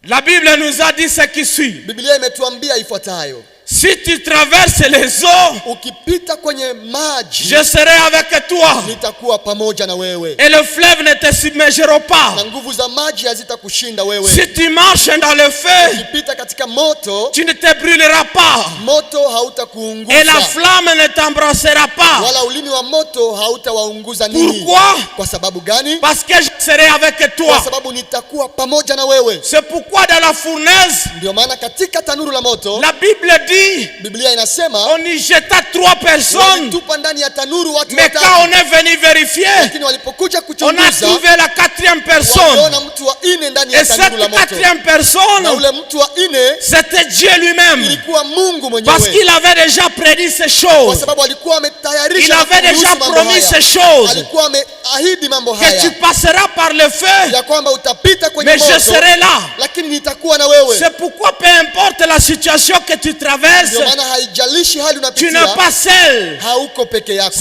La Bible nous a dit ce qui suit. Biblia imetuambia ifuatayo. Si tu traverses les eaux, ukipita kwenye maji, je serai avec toi. Nitakuwa pamoja na wewe. Et le fleuve ne te submergera pas. Na nguvu za maji hazitakushinda wewe. Si tu marches dans le feu, ukipita katika moto, tu ne te brûleras pas. Moto hautakuunguza. Et la flamme ne t'embrassera pas. Wala ulimi wa moto hautawaunguza ninyi. Pourquoi? Kwa sababu gani? Parce que je serai avec toi. Kwa sababu nitakuwa pamoja na wewe. C'est pourquoi dans la fournaise, ndio maana katika tanuru la moto, la Bible dit, Biblia inasema, on y jeta 3 personnes. Tupa ndani ya tanuru watu mais watatu. quand on est venu vérifier, lakini walipokuja on kuchunguza, a trouvé la 4e personne. waliona mtu wa 4 ndani ya tanuru la moto. Et cette 4e personne, na ule mtu wa 4, c'était Dieu lui-même. ilikuwa Mungu mwenyewe. Parce qu'il avait déjà prédit ces choses. Kwa sababu alikuwa ametayarisha. Il avait déjà promis ces choses. Alikuwa ameahidi mambo haya. Que tu passeras par le feu. Ya kwamba utapita kwenye moto. Mais je serai là. Lakini nitakuwa na wewe. C'est pourquoi peu importe la situation que tu traverses, ndio maana haijalishi hali unapitia, tu n'es pas seul. Hauko peke yako.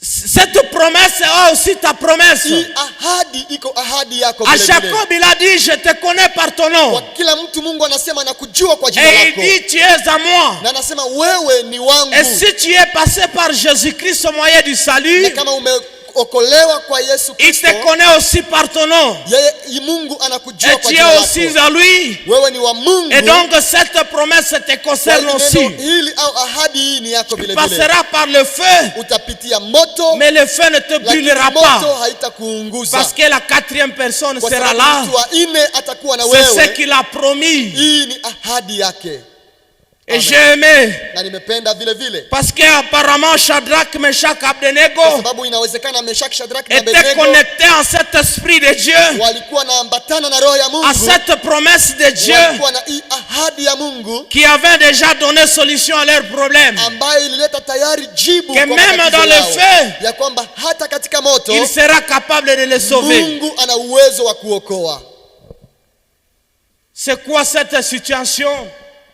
Cette promesse est aussi ta promesse. Ahadi iko ahadi yako vile vile. À Jacob il a dit, je te connais par ton nom. Kwa kila mtu Mungu anasema nakujua kwa jina lako. Et il dit, tu es à moi. Na anasema wewe ni wangu. Et si tu es passé par Jésus-Christ au moyen du salut, na kama okolewa kwa Yesu Kristo, il te connaît aussi par ton nom. Yeye Mungu anakujua kwa jina lako. Et tu es aussi à lui. Wewe ni wa Mungu. Et donc cette promesse te concerne aussi. Hili au ahadi hii ni yako vile vile. Tu passeras par le feu. Utapitia moto. Mais le feu ne te brûlera pas. Moto haitakuunguza. Parce que la 4e personne sera là. Mtu wa 4 atakuwa na wewe. C'est ce qu'il a promis. Hii ni ahadi yake. Et j'ai aimé. Na nimependa vile vile. Parce que apparemment Shadrach, Meshach, Abednego sababu inawezekana Meshach, Shadrach na Abednego étaient connectés en cet esprit de Dieu. Walikuwa naambatana na roho ya Mungu. À cette promesse de Dieu. Walikuwa na ahadi ya Mungu. Qui avait déjà donné solution à leurs problèmes. Ambayo ilileta tayari jibu que même dans le feu. Ya kwamba hata katika moto. Il sera capable de les sauver. Mungu ana uwezo wa kuokoa. C'est quoi cette situation?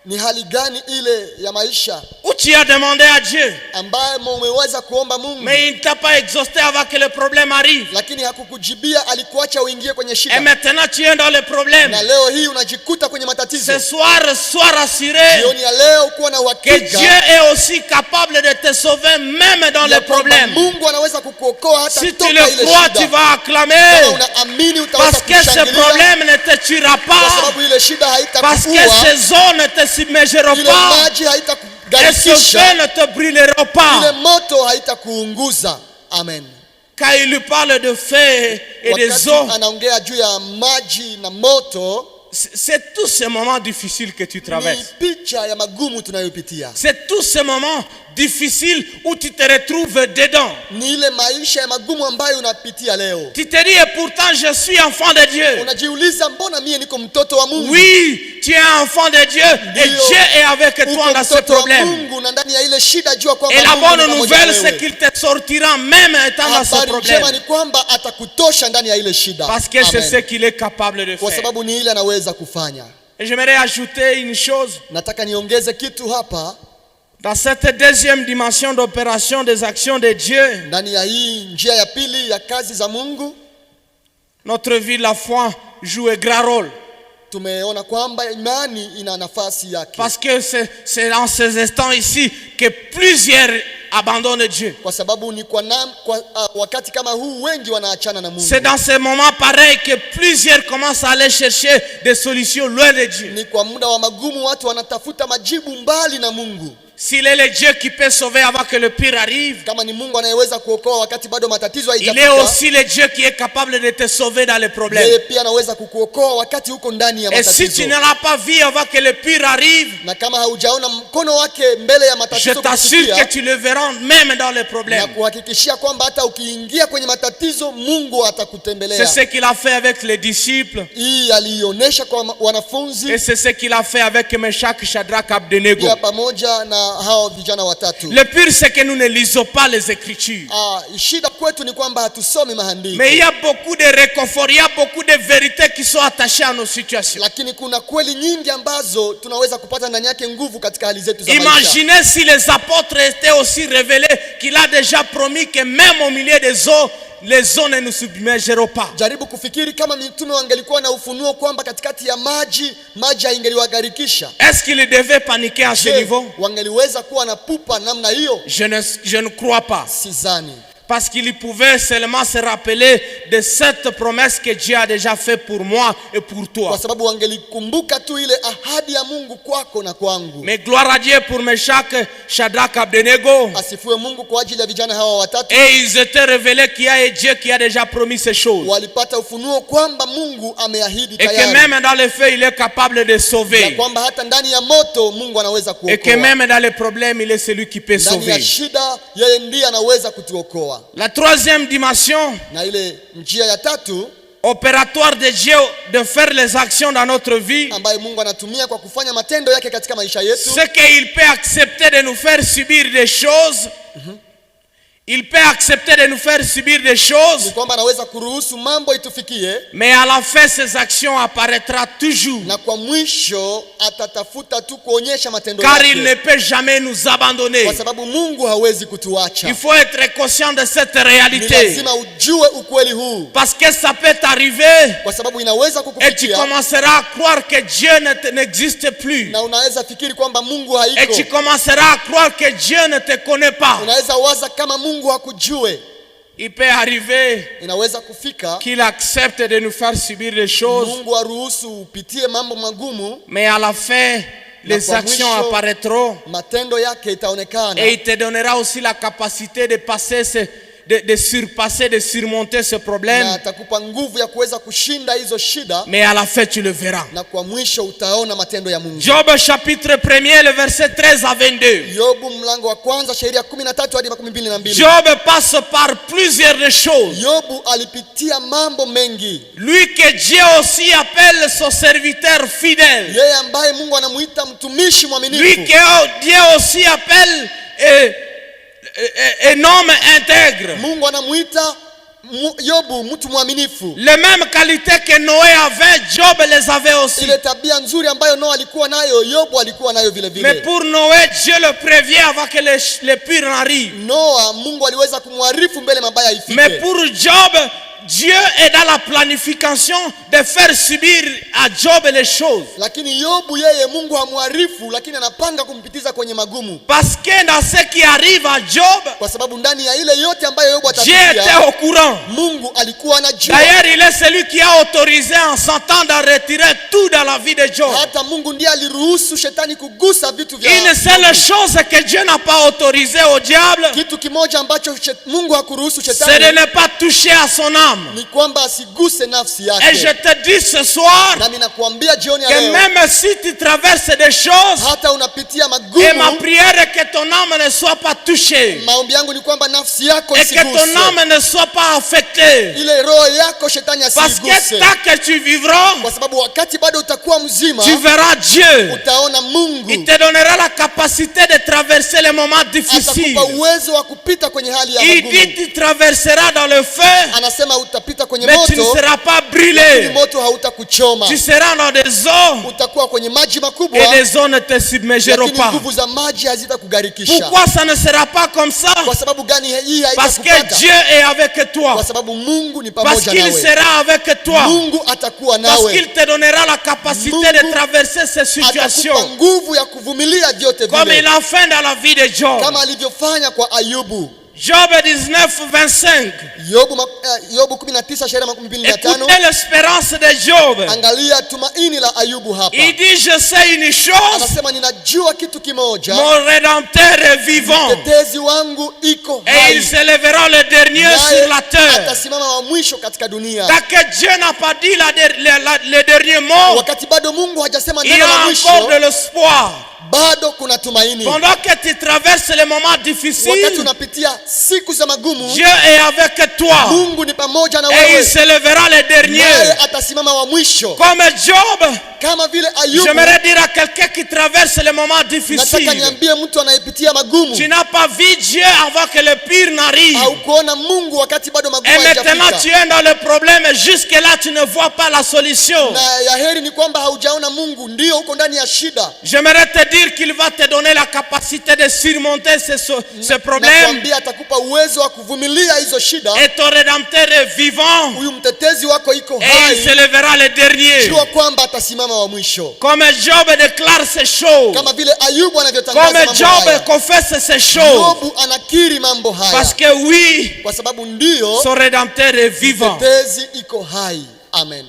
Ni hali gani ile ya maisha? Où tu as demandé à Dieu. Ambaye umeweza kuomba Mungu. Mais il ne t'a pas exaucé avant que le problème arrive. Lakini hakukujibia, alikuacha uingie kwenye shida. Et maintenant tu es dans le problème. Na leo hii unajikuta kwenye matatizo. Ce soir, sois rassuré. Jioni ya leo kuwa na uhakika. Que Dieu est aussi capable de te sauver même dans les problèmes. Mungu anaweza kukuokoa hata si tu le crois, tu vas acclamer. Unaamini utaweza parce que ce problème ne te tuera pas. Kwa sababu ile shida haitakuua. Parce que ces eaux ne te submergeront pas. Et ce feu ne te brûlera pas. Ile moto haitakuunguza. Amen. Quand il lui parle de feu et des eaux, anaongea juu ya maji na moto. C'est tous ces moments difficiles que tu traverses. Ni picha ya magumu tunayopitia. C'est tous ces moments difficiles où tu te retrouves dedans. Ni ile maisha ya magumu ambayo unapitia leo. Tu te dis, et pourtant je suis enfant de Dieu. Unajiuliza, mbona mie niko mtoto wa Mungu? Oui, tu es enfant de Dieu et Dieu est avec toi dans ce problème. Mungu, na ndani ya ile shida jua kwamba et la bonne nouvelle c'est qu'il te sortira même étant dans ce problème. Ni kwamba atakutosha ndani ya ile shida. Parce que c'est ce qu'il est capable de faire. Kwa sababu ni ile anaweza kufanya. Et j'aimerais ajouter une chose. Nataka niongeze kitu hapa. Dans cette deuxième dimension d'opération des actions de Dieu, ndani ya hii njia ya pili ya kazi za Mungu, notre vie la foi joue un grand rôle. Tumeona kwamba imani ina nafasi yake. Parce que c'est dans ces instants ici que plusieurs abandonnent Dieu. Kwa sababu ni wakati kama huu wengi wanaachana na Mungu. C'est dans ces moments pareils que plusieurs commencent à aller chercher des solutions loin de Dieu. Ni kwa muda wa magumu watu wanatafuta majibu mbali na Mungu. S'il est le Dieu qui peut sauver avant que le pire arrive, Kama ni Mungu anayeweza kuokoa wakati bado matatizo il est haijafika, aussi le Dieu qui est capable de te sauver dans les problèmes. yeye pia anaweza kukuokoa wakati uko ndani ya Et si tu matatizo. ne l'as pas vu avant que le pire arrive, Na kama haujaona mkono wake mbele ya je matatizo t'assure que kukufikia, tu le verras même dans les na problèmes. kuhakikishia kwamba hata ukiingia kwenye matatizo Mungu C'est atakutembelea. ce qu'il a fait avec les disciples. Hii alionyesha kwa wanafunzi Et c'est ce qu'il a fait avec Meshach, Shadrach, Abednego. pia pamoja na hao vijana watatu. Le pire, c'est que nous ne lisons pas les Écritures. Shida kwetu ni kwamba hatusomi maandiko. Mais il y a beaucoup de réconfort, il y a beaucoup de vérités qui sont attachées à nos situations. Lakini kuna kweli nyingi ambazo tunaweza kupata ndani yake nguvu katika hali zetu za maisha. Imaginez si les apôtres étaient aussi révélés qu'il a déjà promis que même au milieu des eaux, les eaux ne nous submergeront pas. Jaribu kufikiri kama mitume wangelikuwa na ufunuo kwamba katikati ya maji haingeliwagarikisha. Est-ce qu'ils devaient paniquer à ce niveau? Wangeliweza kuwa na pupa namna hiyo? Je ne crois pas. Sidhani. Parce qu'ils pouvaient seulement se rappeler de cette promesse que Dieu a déjà faite pour moi et pour toi. Kwa sababu wangelikumbuka tu ile ahadi ya Mungu kwako na kwangu. Mais gloire à Dieu pour Meshach, Shadrach, Abednego. Asifiwe Mungu kwa ajili ya vijana hawa watatu. Et ils étaient révélés qu'il y a Dieu qui a déjà promis ces choses. Walipata ufunuo kwamba Mungu ameahidi Et que tayari. même dans les feux, il est capable de Na sauver. kwamba hata ndani ya moto Mungu anaweza Et que kuokoa. même dans les problèmes, il est celui qui peut Ndani ya sauver. shida yeye ndiye anaweza kutuokoa. La troisième dimension Na ile njia ya tatu opératoire de Dieu de faire les actions dans notre vie, ambayo Mungu anatumia kwa kufanya matendo yake katika maisha yetu, c'est qu'il peut accepter de nous faire subir des choses. Il peut accepter de nous faire subir des ni choses, kwamba anaweza kuruhusu mambo itufikie, mais à la fin, ces actions apparaîtra toujours. na kwa mwisho atatafuta tu kuonyesha matendo Car il ne yake, peut jamais nous abandonner. kwa sababu Mungu hawezi kutuacha. Il faut être conscient de cette Ni réalité. lazima ujue ukweli huu, Parce que ça peut t'arriver kwa sababu inaweza et tu kukufikia commenceras à croire que Dieu n'existe plus. na unaweza fikiri kwamba Mungu Et tu haiko. commenceras à croire que Dieu ne te connaît pas. Unaweza waza kama Mungu hakujue. Il peut arriver Inaweza kufika qu'il accepte de nous faire subir des choses, Mungu aruhusu upitie mambo magumu, mais à la fin, les kwa actions mwisho, apparaîtront matendo yake itaonekana, et il te donnera aussi la capacité de passer de surpasser, de surmonter ce na problème. atakupa nguvu ya kuweza kushinda hizo shida, Mais à la fin, tu le verras. na kwa mwisho utaona matendo ya Mungu. Job chapitre 1er, le verset 13 à 22. Yobu mlango wa kwanza sheria 13 hadi 12. Job passe par plusieurs des choses. Yobu alipitia mambo mengi. Lui que Dieu aussi appelle son serviteur fidèle. Yeye ambaye Mungu anamuita mtumishi Lui mwaminifu. que Dieu aussi appelle un homme intègre. Mungu anamuita Yobu mtu mwaminifu. Les mêmes qualités que Noé avait, Job les avait aussi. Ile tabia nzuri ambayo Noa alikuwa nayo, Yobu alikuwa nayo vile Mais vile. pour Noé, Dieu le prévient avant que le pire arrive. Noa Mungu aliweza kumwarifu mbele mabaya Mais ifike. pour Job, Dieu est dans la planification de faire subir à Job les choses. Lakini Yobu yeye Mungu hamwarifu, lakini anapanga kumpitiza kwenye magumu. Parce que dans ce qui arrive à Job, Kwa sababu ndani ya ile yote ambayo Yobu Dieu était atapitia, au courant. Mungu alikuwa anajua. D'ailleurs, il est celui qui a autorisé en son temps d'en retirer tout dans la vie de Job. Hata Mungu ndiye aliruhusu shetani kugusa vitu vya Une seule chose que Dieu n'a pas autorisé au diable, kitu kimoja ambacho Mungu hakuruhusu c'est de shetani ne pas toucher à son âme. ni kwamba asiguse nafsi Et je yake. te dis ce soir Nami nakuambia jioni ya que leo, même si tu traverses des choses, hata unapitia et ma magumu, prière est que ton âme ne soit pas touchée maombi yangu ni kwamba nafsi yako et que ton isiguse, âme ne soit pas affectée. ile roho yako shetani Parce que asiguse, tant que tu vivras, kwa sababu wakati bado utakuwa mzima tu verras Dieu. utaona Mungu Il te donnera la capacité de traverser les moments difficiles. atakupa uwezo wa kupita kwenye hali ya Il dit magumu. tu traverseras dans le feu Anasema utapita kwenye mais tu ne moto, seras pas lakini brûlé. moto hautakuchoma. Tu seras dans des eaux Utakuwa kwenye maji makubwa, et les eaux ne te submergeront lakini pas. nguvu za maji hazitakugarikisha. Pourquoi ça ne sera pas comme ça? Kwa sababu gani hii Parce que haitakupata? Dieu est avec toi. Kwa sababu Mungu ni Parce pamoja qu'il nawe. sera avec toi. Mungu atakuwa Parce nawe. qu'il te donnera la capacité Mungu de traverser ces Atakupa situations. nguvu ya kuvumilia vyote Comme il vile, a fait dans la vie de Job. kama alivyofanya kwa Ayubu. Job 19:25. Yobu 19:25. Écoutez l'espérance de Job. Angalia tumaini la Ayubu hapa. Il dit, je sais une chose, Anasema ninajua kitu kimoja, mon rédempteur est vivant. mtetezi wangu iko Et il hai, se lèvera le dernier sur la terre. atasimama wa mwisho katika dunia. Tant que Dieu n'a pas dit le dernier mot, Wakati bado Mungu hajasema il y neno la a mwisho, encore de l'espoir. bado kuna tumaini. Pendant que tu traverses les moments Wakati difficiles, unapitia siku za magumu, Dieu est avec toi. Mungu ni pamoja na Et il wewe, se lèvera le dernier. naye atasimama wa mwisho. Comme Job, Kama vile Ayubu, j'aimerais dire à quelqu'un qui traverse les moments nataka difficiles, niambie mtu anayepitia magumu, tu n'as pas vu Dieu avant que le pire n'arrive. au kuona Mungu wakati bado magumu Et maintenant tu hayajafika. es dans le problème, jusque là tu ne vois pas la solution. Na ya heri ni kwamba haujaona Mungu, ndio uko ndani ya shida. J'aimerais te dire qu'il va te donner la capacité de surmonter ce problème. Nakwambia atakupa uwezo wa kuvumilia hizo shida. Et ton rédempteur est vivant. Huyu mtetezi wako iko Et il se hai, lèvera le dernier. jua kwamba atasimama wa mwisho. Comme Job déclare ces choses. Kama vile Ayubu Comme anavyotangaza mambo Job haya, confesse ces choses. Yobu anakiri mambo Parce haya, que oui, kwa sababu ndio son rédempteur est vivant. mtetezi iko hai. Amen.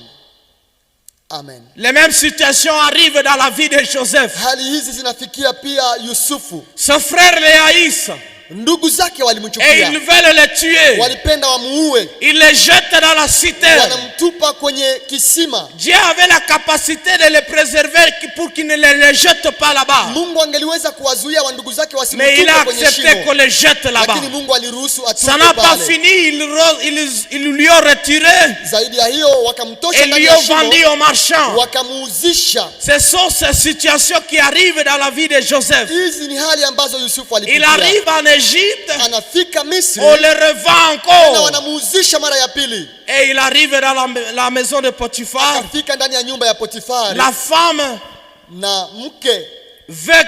Amen. Les mêmes situations arrivent dans la vie de Joseph. Hali hizi zinafikia pia Yusufu. Son frère le haïssent. Ndugu zake Et walimchukia, ils veulent le tuer. walipenda wamuue, Ils le jettent dans la cité. wanamtupa kwenye kisima. Dieu avait la capacité de le préserver pour qu'il ne le jette pas là-bas. Mungu angeliweza kuwazuia wa ndugu zake Mais il a wasimtupe kwenye accepté qu'on shimo, le jette là-bas. lakini Mungu aliruhusu Ça n'a atupe pas pale. fini. Ils lui ont retiré Zaidi ya hiyo wakamtosha et ndani lui ya ont vendu shimo, au marchand. wakamuuzisha. Ce sont ces situations qui arrivent dans la vie de Joseph. Hizi ni hali ambazo Yusufu Il alipitia. arrive en Égypte, Anafika Misri on le revend na encore. wanamuuzisha mara ya pili. Et il arrive dans la maison de Potiphar. Akafika ndani ya nyumba ya Potifari, La femme na mke veut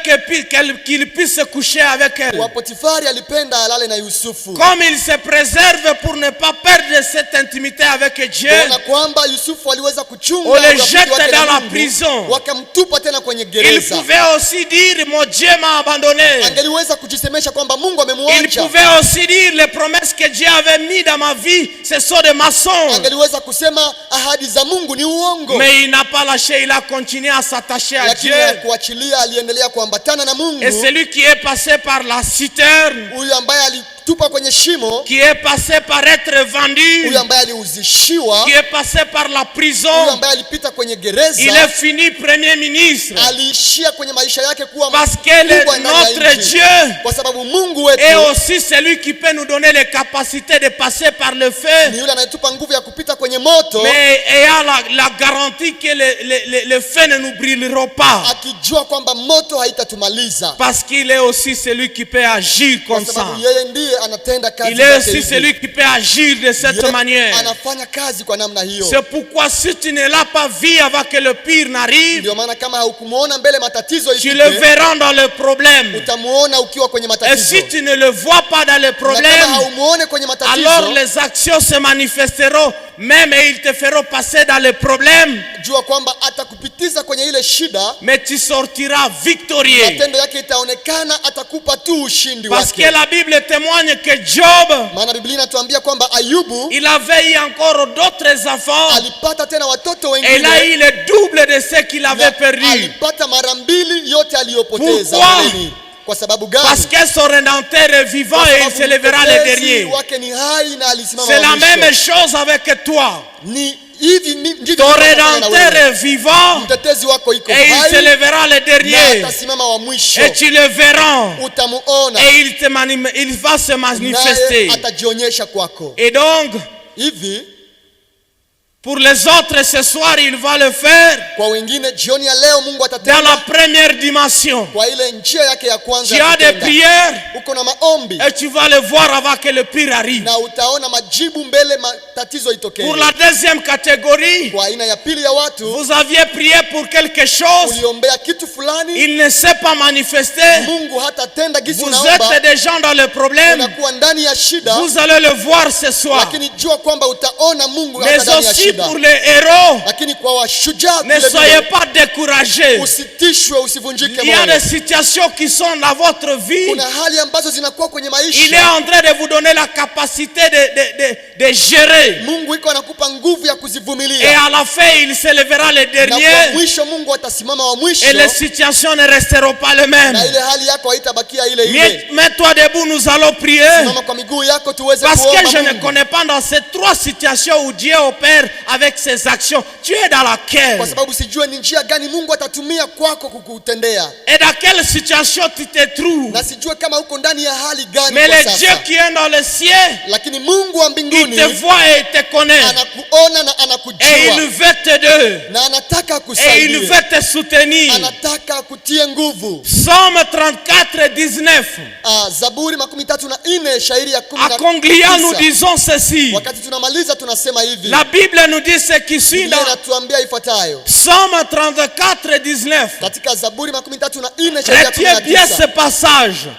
qu'il puisse se coucher avec elle. wa Potifari alipenda alale na Yusufu. Comme il se préserve pour ne pas perdre cette intimité avec Dieu, Kuona kwamba Yusufu aliweza kuchunga on le urafiki jette wake na dans la Mungu, prison. wakamtupa tena kwenye il gereza. pouvait aussi dire, mon Dieu m'a abandonné. Angeliweza kujisemesha kwamba Mungu Il amemwacha. pouvait aussi dire, les promesses que Dieu avait mises dans ma vie, ce sont des mensonges. Angeliweza kusema ahadi za Mungu ni uongo, Mais il n'a pas lâché, il a continué à s'attacher à Dieu. lakini kuachilia, aliendelea kuambatana na Mungu. Et celui qui est passé par la citerne, Huyu ambaye alitupa kwenye shimo, qui est passé par être vendu, huyu ambaye aliuzishiwa, qui est passé par la huyu prison, ambaye alipita kwenye il gereza, est fini premier ministre. aliishia kwenye maisha yake kuwa Parce que mkubwa ndani ya notre nchi. Dieu Kwa sababu Mungu est wetu aussi celui qui peut nous donner les capacités de passer par le feu, ni yule anayetupa nguvu ya kupita kwenye moto, mais ayant la garantie que le feu ne nous brûlera pas. akijua kwamba moto haitatumaliza, Parce qu'il est aussi celui qui peut agir comme kwa ça. sababu yeye ndiye anatenda kazi Il est zake aussi hivi. celui qui peut agir de cette Yeye manière. anafanya kazi kwa namna hiyo. C'est pourquoi si tu ne l'as pas vu avant que le pire n'arrive, Ndio maana kama haukumuona mbele matatizo tu le ifike, verras dans le problème. utamuona ukiwa kwenye Et matatizo. si tu ne le vois pas dans le Na kama problème, haumuone kwenye alors matatizo, les actions se manifesteront, même et ils te feront passer dans le problème, jua kwamba atakupitiza kwenye ile shida, mais tu sortiras victorieux. matendo yake itaonekana, atakupa tu ushindi Parce que wake. la Bible témoigne que Job, Maana Biblia inatuambia kwamba Ayubu il avait eu encore d'autres enfants, alipata tena watoto et il a wengine, eu le double de ce qu'il na avait perdu. alipata mara mbili yote aliyopoteza. Pourquoi? mbeleni. Kwa sababu gani? Parce que son rédempteur est vivant Kwa et il sababu se lèvera le mtetezi dernier. wake ni hai na alisimama C'est wa la mwisho. même chose avec toi. Ni hivi ndivyo Ton tunafanya na rédempteur wewe. est vivant Mtetezi wako iko et il se hai lèvera le na dernier. atasimama wa mwisho. Et tu le verras. Utamuona Et il va se manifester. naye atajionyesha kwako. Et donc, Hivi Pour les autres, ce soir, il va le faire Kwa wengine jioni ya leo Mungu dans atatenda la première dimension. kwa ile njia yake ya kwanza Tu ya as des kutenda. prières Uko na maombi et tu vas le voir avant que le pire arrive. na utaona majibu mbele matatizo itokee. Pour la deuxième catégorie, Kwa aina ya pili ya watu, vous aviez prié pour quelque chose, uliombea kitu fulani, il ne s'est pas manifesté. Mungu hatatenda gisi Vous unaomba, êtes des gens dans le problème, unakuwa ndani ya shida, vous allez le voir ce soir. lakini jua kwamba utaona Mungu hata Mais ndani ya aussi shida. pour les héros, Lakini kwa washujaa ne vile soyez vile, pas découragés. usitishwe, usivunjike Il y a moyo. des situations qui sont dans votre vie. Kuna hali ambazo zinakuwa kwenye Il est maisha, en train de vous donner la capacité de gérer. Mungu iko anakupa nguvu ya Et kuzivumilia, à la fin, il se lèvera le na kwa dernier. mwisho Mungu atasimama wa mwisho, Et les situations ne resteront pas les mêmes. na ile hali yako haitabakia ile ile. Mets-toi debout, nous allons prier. Simama kwa miguu yako tuweze Parce que je kuomba ne Mungu. connais pas dans ces trois situations où Dieu opère avec ses actions. Tu es dans laquelle? Kwa sababu sijue ni njia gani Mungu atatumia kwako kukutendea, Et dans quelle situation tu te trouves? na sijue kama uko ndani ya hali gani Mais kwa le Dieu sasa. qui est dans le ciel, Lakini Mungu wa il mbinguni te voit et il te connaît. anakuona na Et il anakujua, veut t'aider. na anataka Et il kusaidia, veut te soutenir. anataka kutie nguvu. Psaume 34, 19. Zaburi 34 shairi ya À concluant, nous 19. disons ceci. Wakati tunamaliza tunasema hivi, La Bible nous dit ce qui suit Biblia dans inatuambia ifuatayo Psaume 34, 19. katika Zaburi 34 shairi ya Retiens bien ce 19. passage.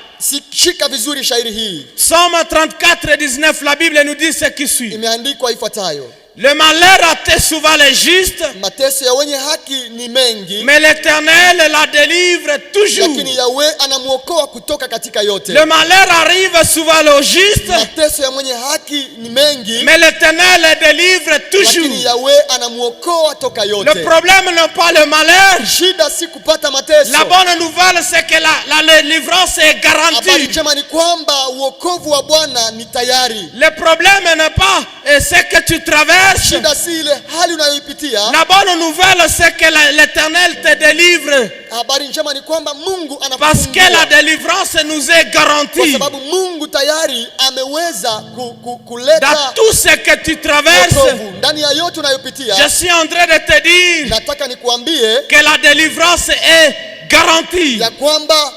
Shika vizuri shairi hii, Psaume 34, 19. La Bible nous dit ce qui suit. imeandikwa ifuatayo: Le malheur atteint souvent les justes, mateso ya wenye haki ni mengi, mais l'Éternel la délivre toujours. lakini Yawe anamuokoa kutoka katika yote. Le malheur arrive souvent aux justes, Mateso ya mwenye haki ni mengi, mais l'Éternel les délivre toujours. lakini Yawe anamuokoa toka Le yote. problème n'est pas le malheur. Shida si kupata mateso. La bonne nouvelle, c'est que la délivrance est Habari garantie. njema ni kwamba uokovu wa Bwana ni tayari. Le problème n'est pas ce que tu traverses. Shida si ile hali unayoipitia. La bonne nouvelle, c'est que l'Éternel te délivre. Habari njema ni kwamba Mungu Parce que la anakufungua, délivrance nous est kwa garantie. sababu Mungu tayari ameweza Dans kuleta tout ce que tu traverses, wokovu ndani ya yote unayopitia. je suis en train de te dire Nataka nikuambie que la délivrance est garantie. ya kwamba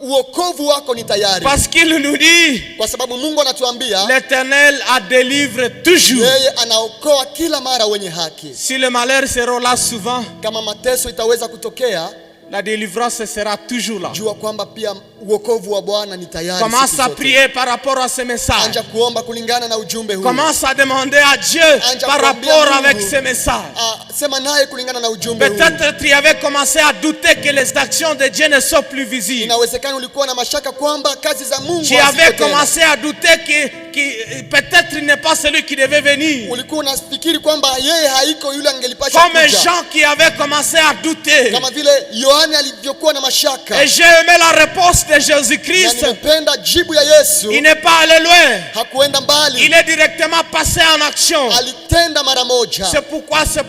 uokovu wako ni tayari, Parce qu'il nous dit, kwa sababu Mungu anatuambia l'Éternel a délivré toujours. yeye anaokoa kila mara wenye haki. Si le malheur sera là souvent, Kama mateso itaweza kutokea, la délivrance sera toujours là. jua kwamba pia uokovu wa Bwana ni tayari. Commence siku à zote. prier par rapport à ce message. Anja kuomba kulingana na ujumbe huu. Commence à demander à Dieu par rapport avec ce message. Sema naye kulingana na ujumbe huu. Peut-être tu avais commencé à douter que les actions de Dieu ne sont plus visibles. Inawezekana ulikuwa na mashaka kwamba kazi za Mungu Tu haziko avais tena. commencé à douter que peut-être il n'est pas celui qui devait venir. Ulikuwa unafikiri kwamba yeye haiko yule angelipaswa Comme kuja. Jean qui avait commencé à douter. Kama vile Yohana alivyokuwa na mashaka. Et j'ai aimé la réponse de Na Jésus-Christ. nimependa jibu ya Yesu. Il n'est pas allé loin. Hakuenda mbali. Il est directement passé en action. Alitenda mara moja. C'est pourquoi c'est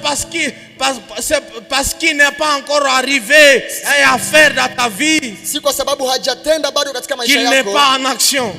parce qu'il n'est pas encore arrivé à faire dans ta vie Si kwa sababu hajatenda bado katika maisha qu'il n'est yako. pas en action.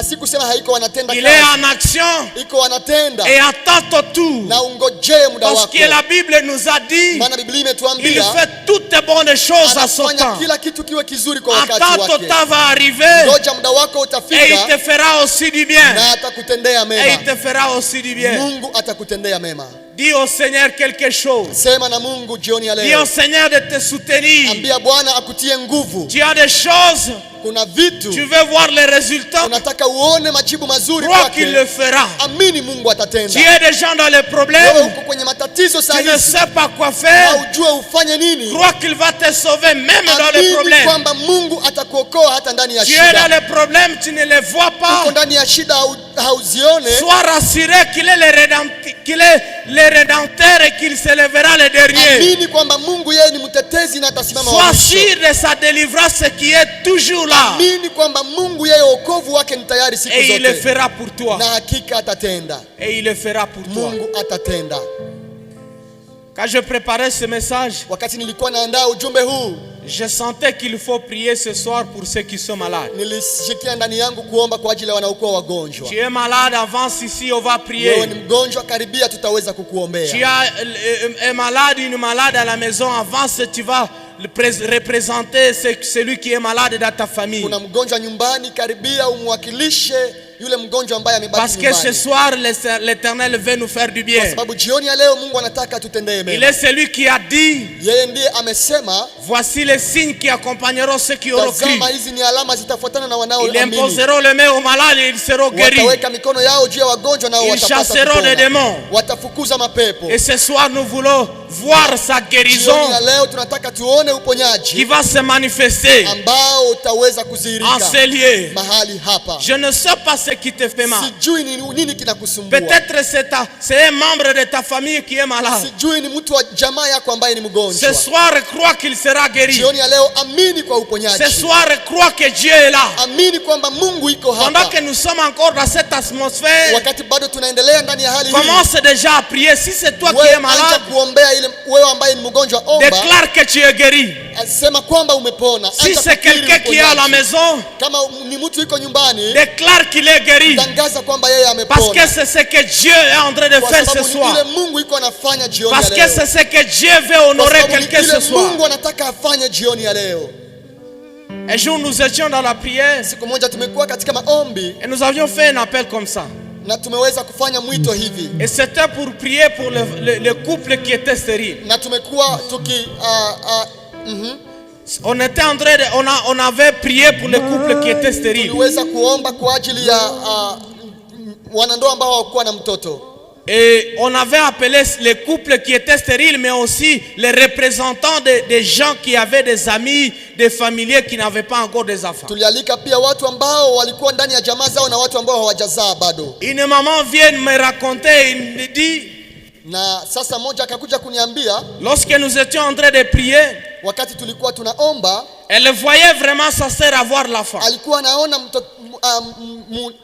Si kusema haiko wanatenda Il kazi. est en action Iko wanatenda. et attend ton tour. Na ungojee muda Parce wako. que la Bible nous a dit, Maana Biblia il imetuambia fait toutes les bonnes choses à son anafanya temps. kila kitu kiwe kizuri kwa wakati Attends, ton wake. temps va arriver Ngoja muda wako et il utafika te fera aussi du bien. na atakutendea Et il mema. te fera aussi du bien. Mungu atakutendea mema. Dis au Seigneur quelque chose. Sema na Mungu jioni ya Dis leo. au Seigneur de te soutenir. Ambia Bwana akutie nguvu. Tu as des choses, Kuna vitu tu veux voir les résultats, unataka uone majibu mazuri crois qu'il le kwake. fera. Amini Mungu atatenda. Tu es déjà dans les Wewe problèmes, uko kwenye matatizo tu ne sahihi. sais pas quoi faire, Haujue ufanye nini. crois qu'il va te sauver même dans les Amini problèmes. kwamba Mungu atakuokoa hata ndani ya Tu es dans shida. les problèmes, tu ne les vois pas. Uko ndani ya shida hauzione. Sois rassuré qu'il est le rédempteur et qu'il se lèvera le dernier. Amini kwamba Mungu yeye ni mtetezi na atasimama wa Sois mwisho. sûr de sa délivrance qui est toujours là. Amini kwamba Mungu yeye wokovu wake ni tayari siku Et il le zote. fera pour toi. Na hakika atatenda. Et il le fera pour toi. Mungu atatenda. Quand je préparais ce message, Wakati nilikuwa naandaa ujumbe huu, Je sentais qu'il faut prier ce soir pour ceux qui sont malades. Nilisikia ndani yangu kuomba kwa ajili ya wanaokuwa wagonjwa. Tu es malade, avance ici, on va prier. Wewe ni mgonjwa, karibia, tutaweza kukuombea. Tu as un malade, une malade à la maison, avance, tu vas représenter celui qui est malade dans ta famille. Kuna mgonjwa nyumbani, karibia umwakilishe yule mgonjwa ambaye amebaki Parce que ce soir l'Éternel veut nous faire du bien. Kwa sababu jioni ya leo Mungu anataka tutendee mema. Il est celui qui a dit, yeye ndiye amesema, voici les signes qui accompagneront ceux qui auront cru. Tazama, hizi ni alama zitafuatana na wanaoamini. Ils imposeront les mains aux malades et ils seront guéris. Wataweka mikono yao juu ya wagonjwa nao Ils chasseront les démons. Watafukuza mapepo. Et ce soir nous voulons voir sa guérison jioni ya leo tunataka tuone uponyaji qui va se manifester ambao utaweza kudhihirika en ces lieux. Mahali hapa. Je ne sais pas ce qui te fait mal. Sijui ni nini kinakusumbua. Peut-être c'est un membre de ta famille qui est malade. Sijui ni mtu wa jamaa yako ambaye ni mgonjwa. Ce soir crois qu'il sera guéri. Jioni ya leo amini kwa uponyaji. Ce soir crois que Dieu est là. Amini kwamba Mungu iko hapa. Pendant que nous sommes encore dans cette atmosphère, wakati bado tunaendelea ndani ya hali hii, commence déjà à prier. Si c'est toi qui es malade, kuombea ile wewe ambaye ni mgonjwa, omba. Déclare que tu es guéri. Sema kwamba umepona. Si c'est quelqu'un qui est à la maison, kama ni mtu yuko nyumbani, déclare qu'il est guéri. Tangaza kwamba yeye amepona. Parce que c'est ce que Dieu est en train de faire ce soir. Ile Mungu yuko anafanya jioni ya leo. Parce que c'est ce que Dieu veut honorer quelqu'un ce soir. Mungu anataka afanye jioni ya leo. Un jour nous étions dans la prière. Siku moja tumekuwa katika maombi. Et nous avions fait un appel comme ça. Na tumeweza kufanya mwito hivi. Et c'était pour prier pour le couple qui était stérile. Na tumekuwa tuki on était en train de, on avait prié pour le couple qui était stérile. Tuliweza kuomba kwa ajili ya wanandoa ambao hawakuwa na mtoto. Et on avait appelé les couples qui étaient stériles, mais aussi les représentants des gens qui avaient des amis, des familiers qui n'avaient pas encore des enfants. Tulialika pia watu ambao walikuwa ndani ya jamaa zao na watu ambao hawajazaa bado. Une maman vient me raconter, il me dit, na sasa moja akakuja kuniambia, lorsque nous étions en train de prier, wakati tulikuwa tunaomba, elle voyait vraiment sa sœur avoir l'enfant. Alikuwa anaona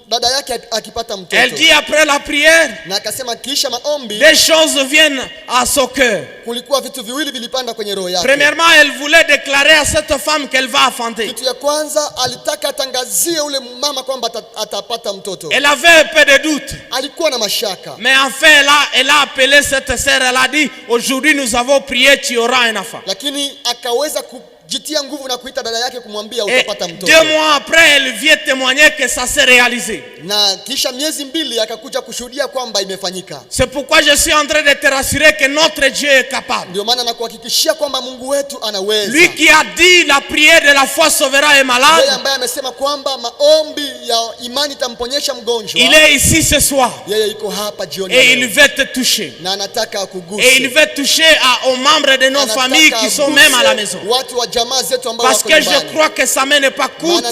dada yake akipata mtoto. Elle dit après la prière, na akasema kisha maombi, des choses viennent à son cœur. Kulikuwa vitu viwili vilipanda kwenye roho yake. Premièrement, elle voulait déclarer à cette femme qu'elle va enfanter. Kitu ya kwanza alitaka atangazie ule mama kwamba atapata mtoto. Elle avait un peu de doute. Alikuwa na mashaka. Mais enfin là, elle a appelé cette sœur, elle a dit, aujourd'hui nous avons prié, tu auras un enfant. Lakini akaweza jitia nguvu na kuita dada yake kumwambia utapata mtoto. 2 mois après, elle vient témoigner que ça s'est réalisé. Na kisha miezi 2 akakuja kushuhudia kwamba imefanyika. C'est pourquoi je suis en train de te rassurer que notre Dieu est capable. Ndio maana nakuhakikishia kwamba Mungu wetu anaweza. Lui qui a dit la prière de la foi sauvera un malade. Yeye ambaye amesema kwamba maombi ya imani tamponyesha mgonjwa. Il est ici ce soir. Yeye yuko hapa jioni. Et il veut te toucher. Na anataka akuguse. Et il veut toucher aux membres de nos familles qui sont même à la maison. Watu wa jamaa zetu ambao parce que je crois que sa main n'est pas courte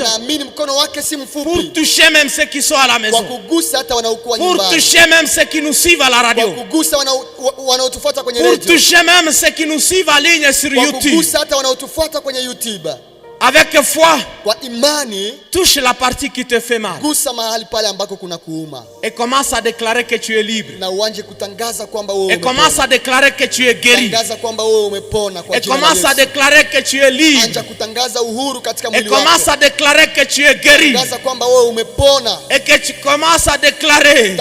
pour toucher même ceux qui sont à la maison, pour toucher même ceux qui nous suivent à la radio, pour toucher même ceux qui nous suivent en ligne sur YouTube. Avec foi, touche la partie qui te fait mal et commence à déclarer que tu es libre, et commence à déclarer que tu es guéri, et commence à déclarer que tu es libre, et commence à déclarer que tu es guéri, et que tu commences à déclarer,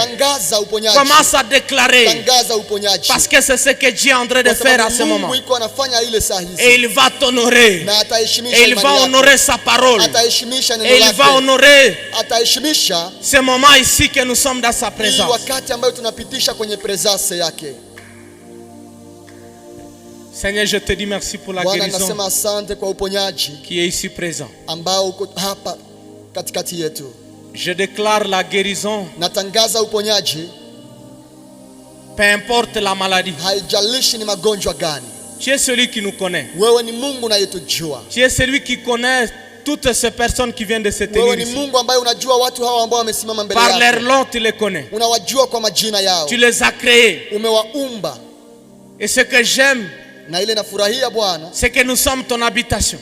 parce que c'est ce que Dieu est en train de faire à ce moment. Et il va t'honorer, et il va honorer sa parole, et il va honorer ce moment ici que nous sommes dans sa présence. Seigneur, je te dis merci pour la guérison qui est ici présent. Je déclare la guérison, peu importe la maladie. Tu es celui qui nous connaît. Tu es celui qui connaît toutes ces personnes qui viennent de se tenir ici. Par leur nom, tu les connais. Tu les as créés. Et ce que j'aime, c'est que nous sommes ton habitation.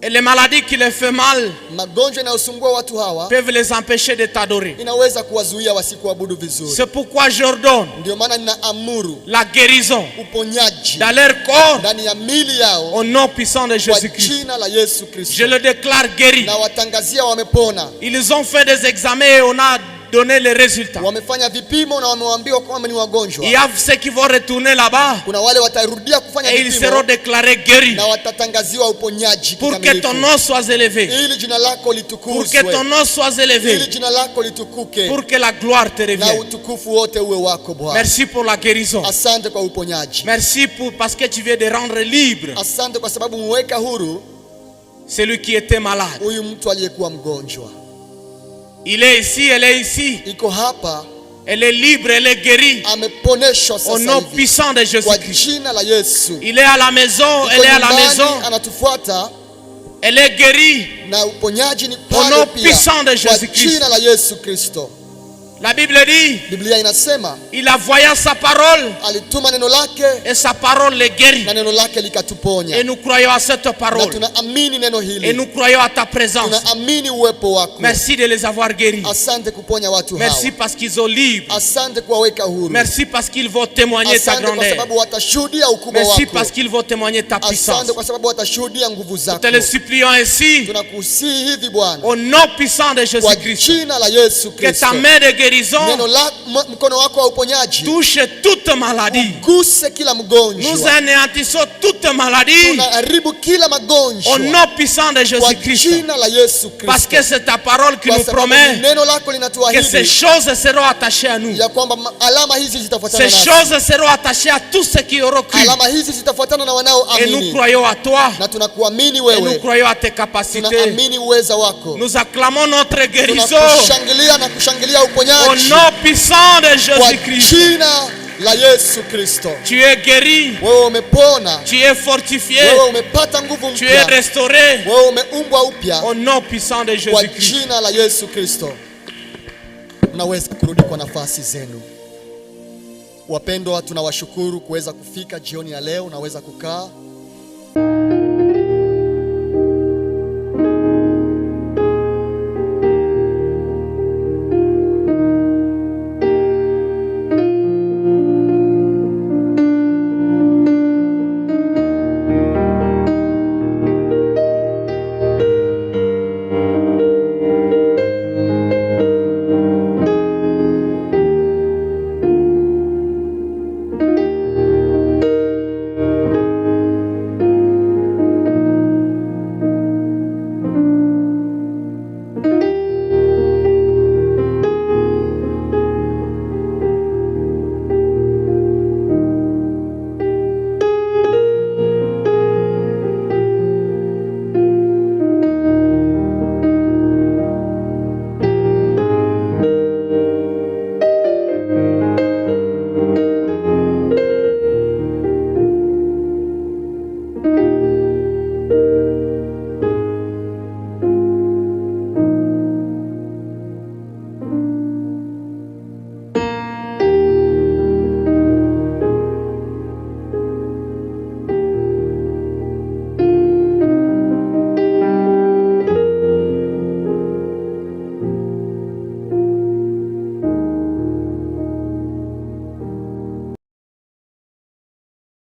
Et les maladies qui les font mal magonjwa yanayosumbua watu hawa peuvent les empêcher de t'adorer. inaweza kuwazuia wasikuabudu vizuri. C'est pourquoi j'ordonne Ndio maana ninaamuru la guérison uponyaji dans leur corps ndani ya mili yao au nom puissant de kwa Jésus-Christ. jina la Yesu Kristo. Je le déclare guéri. Na watangazia wamepona. Ils ont fait des examens et on a donné les résultats. Wamefanya vipimo na wameambiwa kwamba ni wagonjwa. Il y a ceux qui vont retourner là-bas Kuna wale watarudia kufanya et ils seront vipimo déclarés guéris. na watatangaziwa uponyaji Pour que kikamilifu. ton nom soit élevé. Ili jina lako Pour que litukuzwe. ton nom soit Ili élevé. jina lako litukuke. Pour que la gloire te Na revienne. utukufu wote uwe wako Bwana. Merci pour la guérison. Asante kwa uponyaji. Merci parce que tu viens de rendre libre Asante kwa sababu mweka huru celui qui était malade. huyu mtu aliyekuwa mgonjwa. Il est ici, elle est ici. Iko hapa, Elle est libre, elle est guérie. ameponeshwa Au sasa nom hivi puissant de kwa Jésus-Christ. jina la Yesu. Il est à la maison, Iko elle est à la nyumbani, maison. anatufuata Elle est guérie. na uponyaji ni Au pale nom pia puissant de kwa Jésus-Christ. jina la Yesu Kristo. La Bible dit, Biblia inasema il envoya sa parole alituma neno lake et sa parole les guérit. na neno lake likatuponya. Et nous croyons à cette Na parole. tunaamini neno Et hili. nous croyons à ta présence. Tunaamini uwepo wako. Merci de les avoir guéris. Asante kuponya watu hawa. Merci parce qu'ils sont libres. Asante kuwaweka huru. Merci parce qu'ils vont témoigner ta Asante kwa grandeur. sababu watashuhudia ukubwa Merci wako. parce qu'ils vont témoigner ta puissance. Asante kwa sababu watashuhudia nguvu zako. Te le supplions ainsi, Tunakusihi hivi Bwana, au nom puissant de kwa Jésus-Christ, jina la Yesu que Kristo, ta main de guérison mkono wako wa uponyaji touche toute maladie. guse kila Nous mgonjwa. anéantissons toute maladie Tunaharibu kila au magonjwa nom puissant de kwa Jésus-Christ. jina la Yesu Parce Kristo, que c'est ta parole qui kwa nous sababu promet neno lako que ces linatuahidi choses seront attachées à nous. ya kwamba alama hizi zitafuatana Ces nasi. choses seront attachées à tous ceux qui auront cru. Alama hizi zitafuatana na Et nous wanaoamini, croyons à toi. na tunakuamini Et nous wewe, croyons à tes capacités. tunaamini uweza wako. Nous acclamons notre guérison Tunakushangilia na kushangilia au uponyaji nom puissant de kwa Jésus-Christ. jina la Yesu Kristo. Tu es guéri, Wewe umepona, tu es fortifié, wewe umepata nguvu tu es mpya, restauré wewe umeumbwa upya au nom puissant de kwa Jésus-Christ. jina la Yesu Kristo. Mnaweza kurudi kwa nafasi zenu. Wapendwa, tunawashukuru kuweza kufika jioni ya leo. Unaweza kukaa.